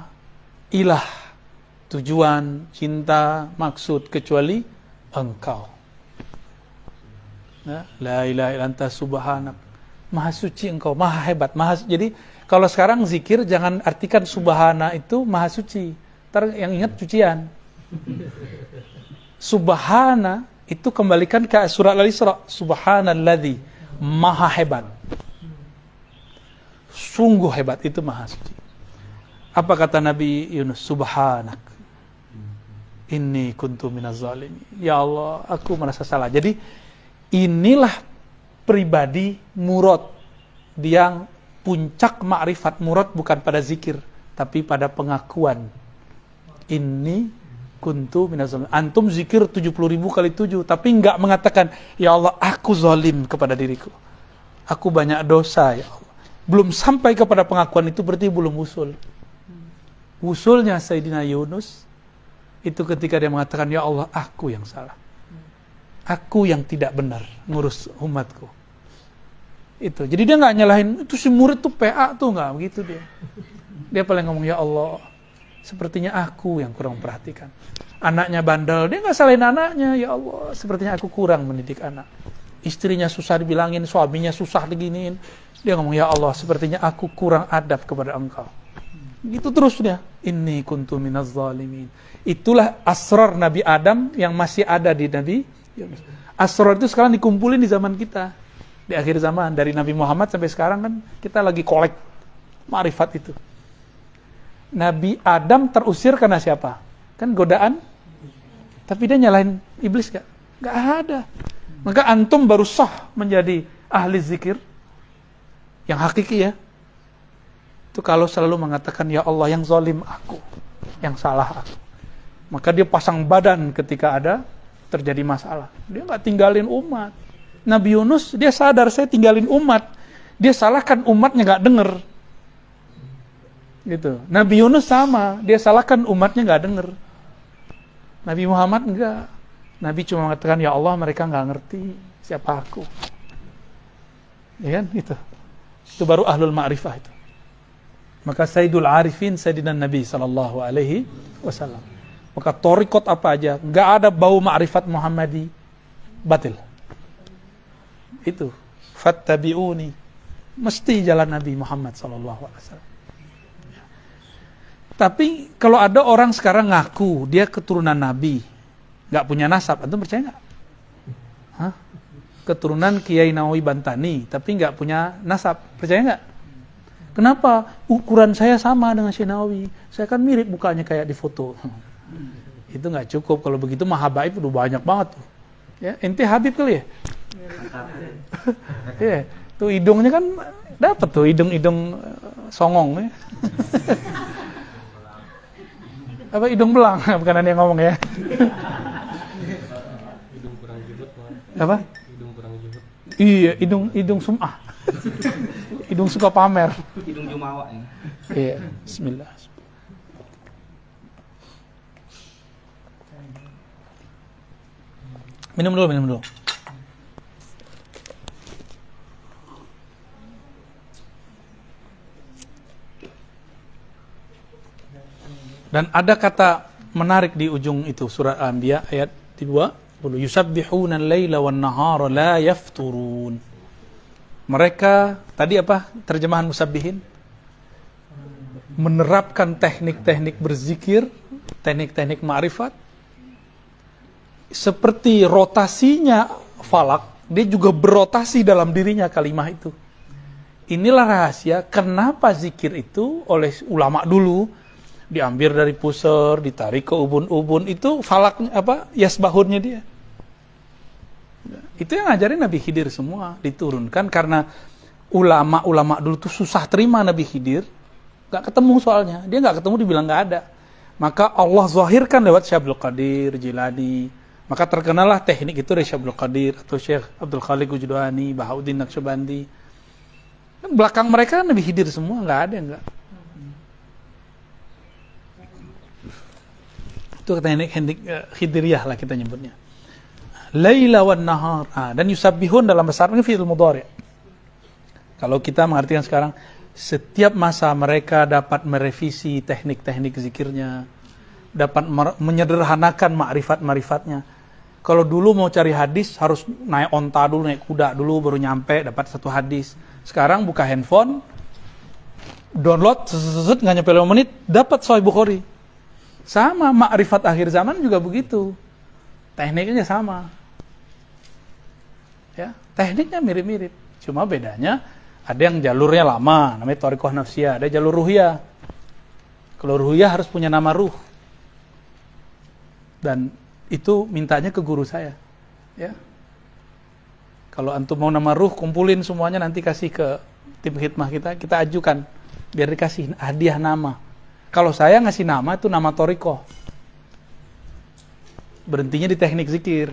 ilah, tujuan, cinta, maksud kecuali engkau. La ilaha illa anta subhanak. Maha suci engkau, maha hebat, jadi kalau sekarang zikir jangan artikan subhana itu maha suci. Ntar yang ingat cucian. Subhana itu kembalikan ke surat Al-Isra. Subhanalladzi, maha hebat. Sungguh hebat, itu maha suci. Apa kata Nabi Yunus? Subhanak, inni kuntu minaz zalimin. Ya Allah, aku merasa salah. Jadi inilah pribadi murad, yang puncak ma'rifat. Murad bukan pada zikir, tapi pada pengakuan. Inni kuntu minaz zalimin. Antum zikir 70.000 kali 7, tapi enggak mengatakan, ya Allah, aku zalim kepada diriku. Aku banyak dosa, ya Allah. Belum sampai kepada pengakuan itu, berarti belum usul. Usulnya Sayyidina Yunus itu ketika dia mengatakan, ya Allah, aku yang salah. Aku yang tidak benar ngurus umatku. Itu. Jadi dia nggak nyalahin itu si murid tuh PA tuh, nggak begitu dia. Dia paling ngomong, ya Allah, sepertinya aku yang kurang perhatikan. Anaknya bandel, dia nggak salahin anaknya, ya Allah, sepertinya aku kurang mendidik anak. Istrinya susah dibilangin, suaminya susah diginiin. Dia ngomong, ya Allah, sepertinya aku kurang adab kepada engkau. Gitu terus dia. Inni kuntu minaz zalimin. Itulah asrar Nabi Adam yang masih ada di Nabi Yunus. Asrar itu sekarang dikumpulin di zaman kita. Di akhir zaman, dari Nabi Muhammad sampai sekarang kan kita lagi kolek ma'rifat itu. Nabi Adam terusir karena siapa? Kan godaan. Tapi dia nyalahin iblis gak? Gak ada. Maka antum baru sah menjadi ahli zikir yang hakiki, ya. Itu kalau selalu mengatakan, ya Allah, yang zalim aku, yang salah aku. Maka dia pasang badan ketika ada terjadi masalah. Dia nggak tinggalin umat. Nabi Yunus, dia sadar, saya tinggalin umat. Dia salahkan umatnya, nggak denger. Gitu. Nabi Yunus sama, dia salahkan umatnya, nggak denger. Nabi Muhammad enggak. Nabi cuma mengatakan, ya Allah, mereka nggak ngerti siapa aku. Ya kan, gitu. Itu baru ahlul ma'rifah itu. Maka Sayyidul Arifin Sayyidina Nabi SAW. Maka torikot apa aja, nggak ada bau ma'rifat Muhammadi, batil. Itu fattabi'uni, mesti jalan Nabi Muhammad SAW. Tapi kalau ada orang sekarang ngaku dia keturunan Nabi, nggak punya nasab, antum percaya nggak? Hah? Keturunan Kiai Nawawi Bantani, tapi nggak punya nasab, percaya nggak? Kenapa? Ukuran saya sama dengan Syekh Nawawi. Saya kan mirip mukanya kayak di foto. Itu nggak cukup. Kalau begitu mah habaib udah banyak banget tuh. Ya, ente Habib kali ya? Ya, tuh hidungnya kan dapat tuh hidung songong ya. Apa hidung belang? Bukan ada yang ngomong ya. Hidung kurang jubut. Apa? Hidung kurang jubut. Iya, hidung sum'ah. Hidung suka pamer. Hidung jumawa ya. Iya, bismillah. Minum dulu. Dan ada kata menarik di ujung itu surat Al-Anbiya ayat 20. Yusabbihuna al-laila wan-nahara la yafturun. Mereka tadi apa terjemahan musabbihin? Menerapkan teknik-teknik berzikir, teknik-teknik ma'rifat. Seperti rotasinya falak, dia juga berotasi dalam dirinya kalimat itu. Inilah rahasia kenapa zikir itu oleh ulama dulu diambil dari pusar, ditarik ke ubun-ubun, itu falaknya apa? Yasbahunnya dia. Itu yang ngajarin Nabi Khidir semua, diturunkan karena ulama-ulama dulu tuh susah terima Nabi Khidir, nggak ketemu soalnya. Dia nggak ketemu, dibilang nggak ada. Maka Allah zahirkan lewat Syekh Abdul Qadir Jilani. Maka terkenallah teknik itu dari Syekh Abdul Qadir atau Syekh Abdul Khaliq Ujudwani, Bahauddin Naqsyabandi. Belakang mereka Nabi Khidir semua, nggak ada yang nggak. Itu teknik Khidiriyah lah kita nyebutnya. Laila wan nahar. Dan yusabbihun dalam bahasa Arab fi'il mudhari'. Kalau kita mengartikan sekarang, setiap masa mereka dapat merevisi teknik-teknik zikirnya, dapat menyederhanakan ma'rifat-ma'rifatnya. Kalau dulu mau cari hadis harus naik onta dulu, naik kuda dulu baru nyampe dapat satu hadis. Sekarang buka handphone, download, nggak nyampe 5 menit dapat Sahih Bukhari. Sama ma'rifat akhir zaman juga begitu. Tekniknya sama. Ya, tekniknya mirip-mirip. Cuma bedanya ada yang jalurnya lama, namanya Thariqah Nafsiyah, ada jalur ruhiyah. Kalau ruhiyah harus punya nama ruh. Dan itu mintanya ke guru saya. Ya. Kalau antum mau nama ruh, kumpulin semuanya nanti kasih ke tim khidmah kita ajukan biar dikasih hadiah nama. Kalau saya ngasih nama itu nama Thariqah. Berhentinya di teknik zikir.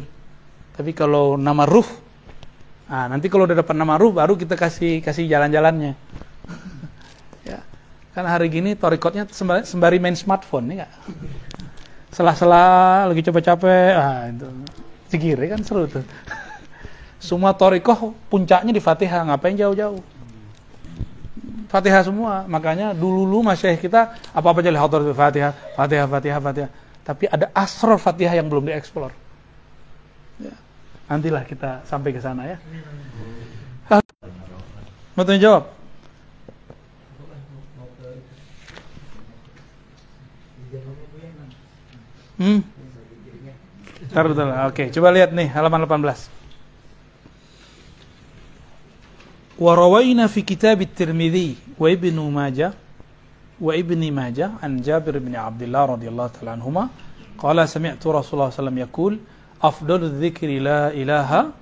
Tapi kalau nama ruh, nanti kalau udah dapat nama ruh baru kita kasih jalan-jalannya. Ya. Kan hari gini thariqatnya sembari main smartphone nih enggak. Sela-sela lagi capek-capek, itu. Zikir kan seru tuh. Semua thariqah puncaknya di Fatihah, ngapain jauh-jauh? Fatihah semua. Makanya dulu masyayikh kita apa-apa jadi hadar Fatihah. Tapi ada asrar Fatihah yang belum dieksplor. Ya. Nantilah kita sampai ke sana ya. Mau tanya jawab? Oke, coba lihat nih halaman 18. Wa rawaina fi kitab at-Tirmidzi wa Ibnu Majah wa Ibni Majah an Jabir bin Abdullah radhiyallahu ta'ala anhuma qala sami'tu Rasulullah sallallahu alaihi wasallam yaqul afdalu dzikri la ilaha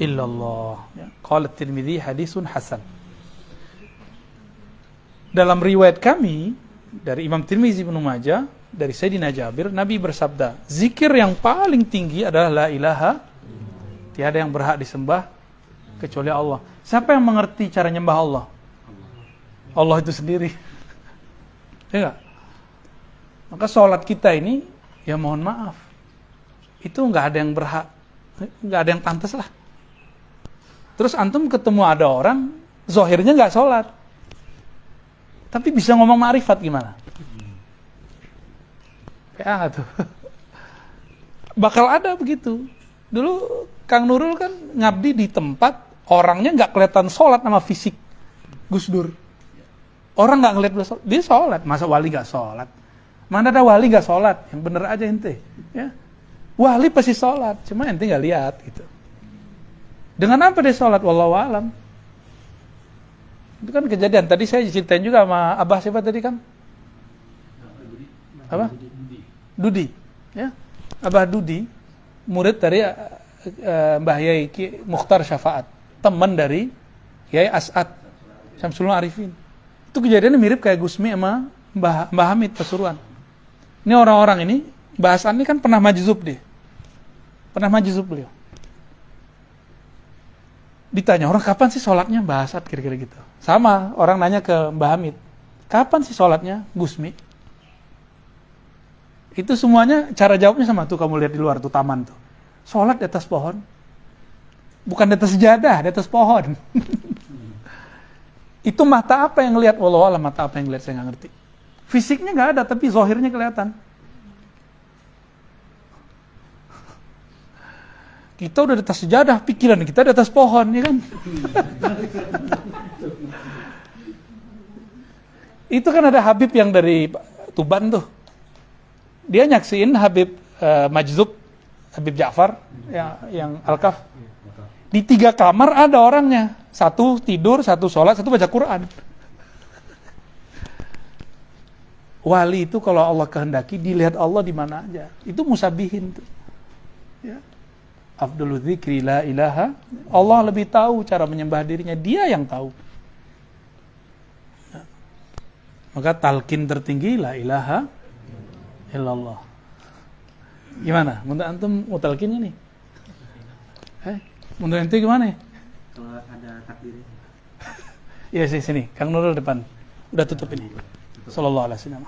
illallah. Qala at-Tirmidzi hadisun hasan. Dalam riwayat kami dari Imam Tirmidzi Ibnu Majah dari Sayyidina Jabir, Nabi bersabda, zikir yang paling tinggi adalah la ilaha, tiada yang berhak disembah kecuali Allah. Siapa yang mengerti cara nyembah Allah? Allah itu sendiri. Ya enggak? Maka sholat kita ini, ya mohon maaf, itu nggak ada yang berhak, nggak ada yang pantas lah. Terus antum ketemu ada orang zohirnya nggak sholat, tapi bisa ngomong ma'rifat gimana? Kayak tuh. Bakal ada begitu. Dulu Kang Nurul kan ngabdi di tempat orangnya nggak kelihatan sholat sama fisik Gus Dur. Orang nggak ngeliat dia sholat, masa wali nggak sholat? Mana ada wali nggak sholat? Yang bener aja ente, ya. Wali pasti sholat, cuma ente nggak lihat gitu. Dengan apa dia sholat? Wallahu alam. Itu kan kejadian. Tadi saya ceritain juga sama Abah siapa tadi kan? Apa? Dudi. Ya. Abah Dudi, murid dari Mbah Yai Mukhtar Syafaat, teman dari Yai As'ad Syamsul Arifin. Itu kejadiannya mirip kayak Gusmi sama Mbah Hamid Pasuruan. Ini orang-orang ini, Mbah As'ad ini kan pernah majzub dia. Pernah majzub beliau. Ditanya orang kapan sih sholatnya Mbah As'ad kira-kira gitu. Sama orang nanya ke Mbah Hamid, kapan sih sholatnya Gusmi? Itu semuanya cara jawabnya sama tuh, kamu lihat di luar tuh taman tuh. Sholat di atas pohon. Bukan di atas sejadah, di atas pohon. Itu mata apa yang ngelihat? Wallahu a'lam, mata apa yang ngelihat saya nggak ngerti. Fisiknya nggak ada, tapi zahirnya kelihatan. Kita udah di atas sejadah, pikiran kita di atas pohon, ya kan? Itu kan ada Habib yang dari Tuban tuh. Dia nyaksiin Habib Majzub, Habib Ja'far yang Al-Kaf. Di 3 kamar ada orangnya. 1 tidur, 1 sholat, 1 baca Quran. Wali itu kalau Allah kehendaki dilihat Allah di mana aja. Itu musabihin tuh. Ya. Afdalul dzikri la ilaha. Allah lebih tahu cara menyembah dirinya. Dia yang tahu. Maka talqin tertinggi la ilaha illallah. Gimana? Menurut antum mau talqin ini? Menurut ente gimana? Kalau ada takdir. Iya sini, Kang Nurul depan. Udah tutup ini. Sallallahu alaihi wasallam.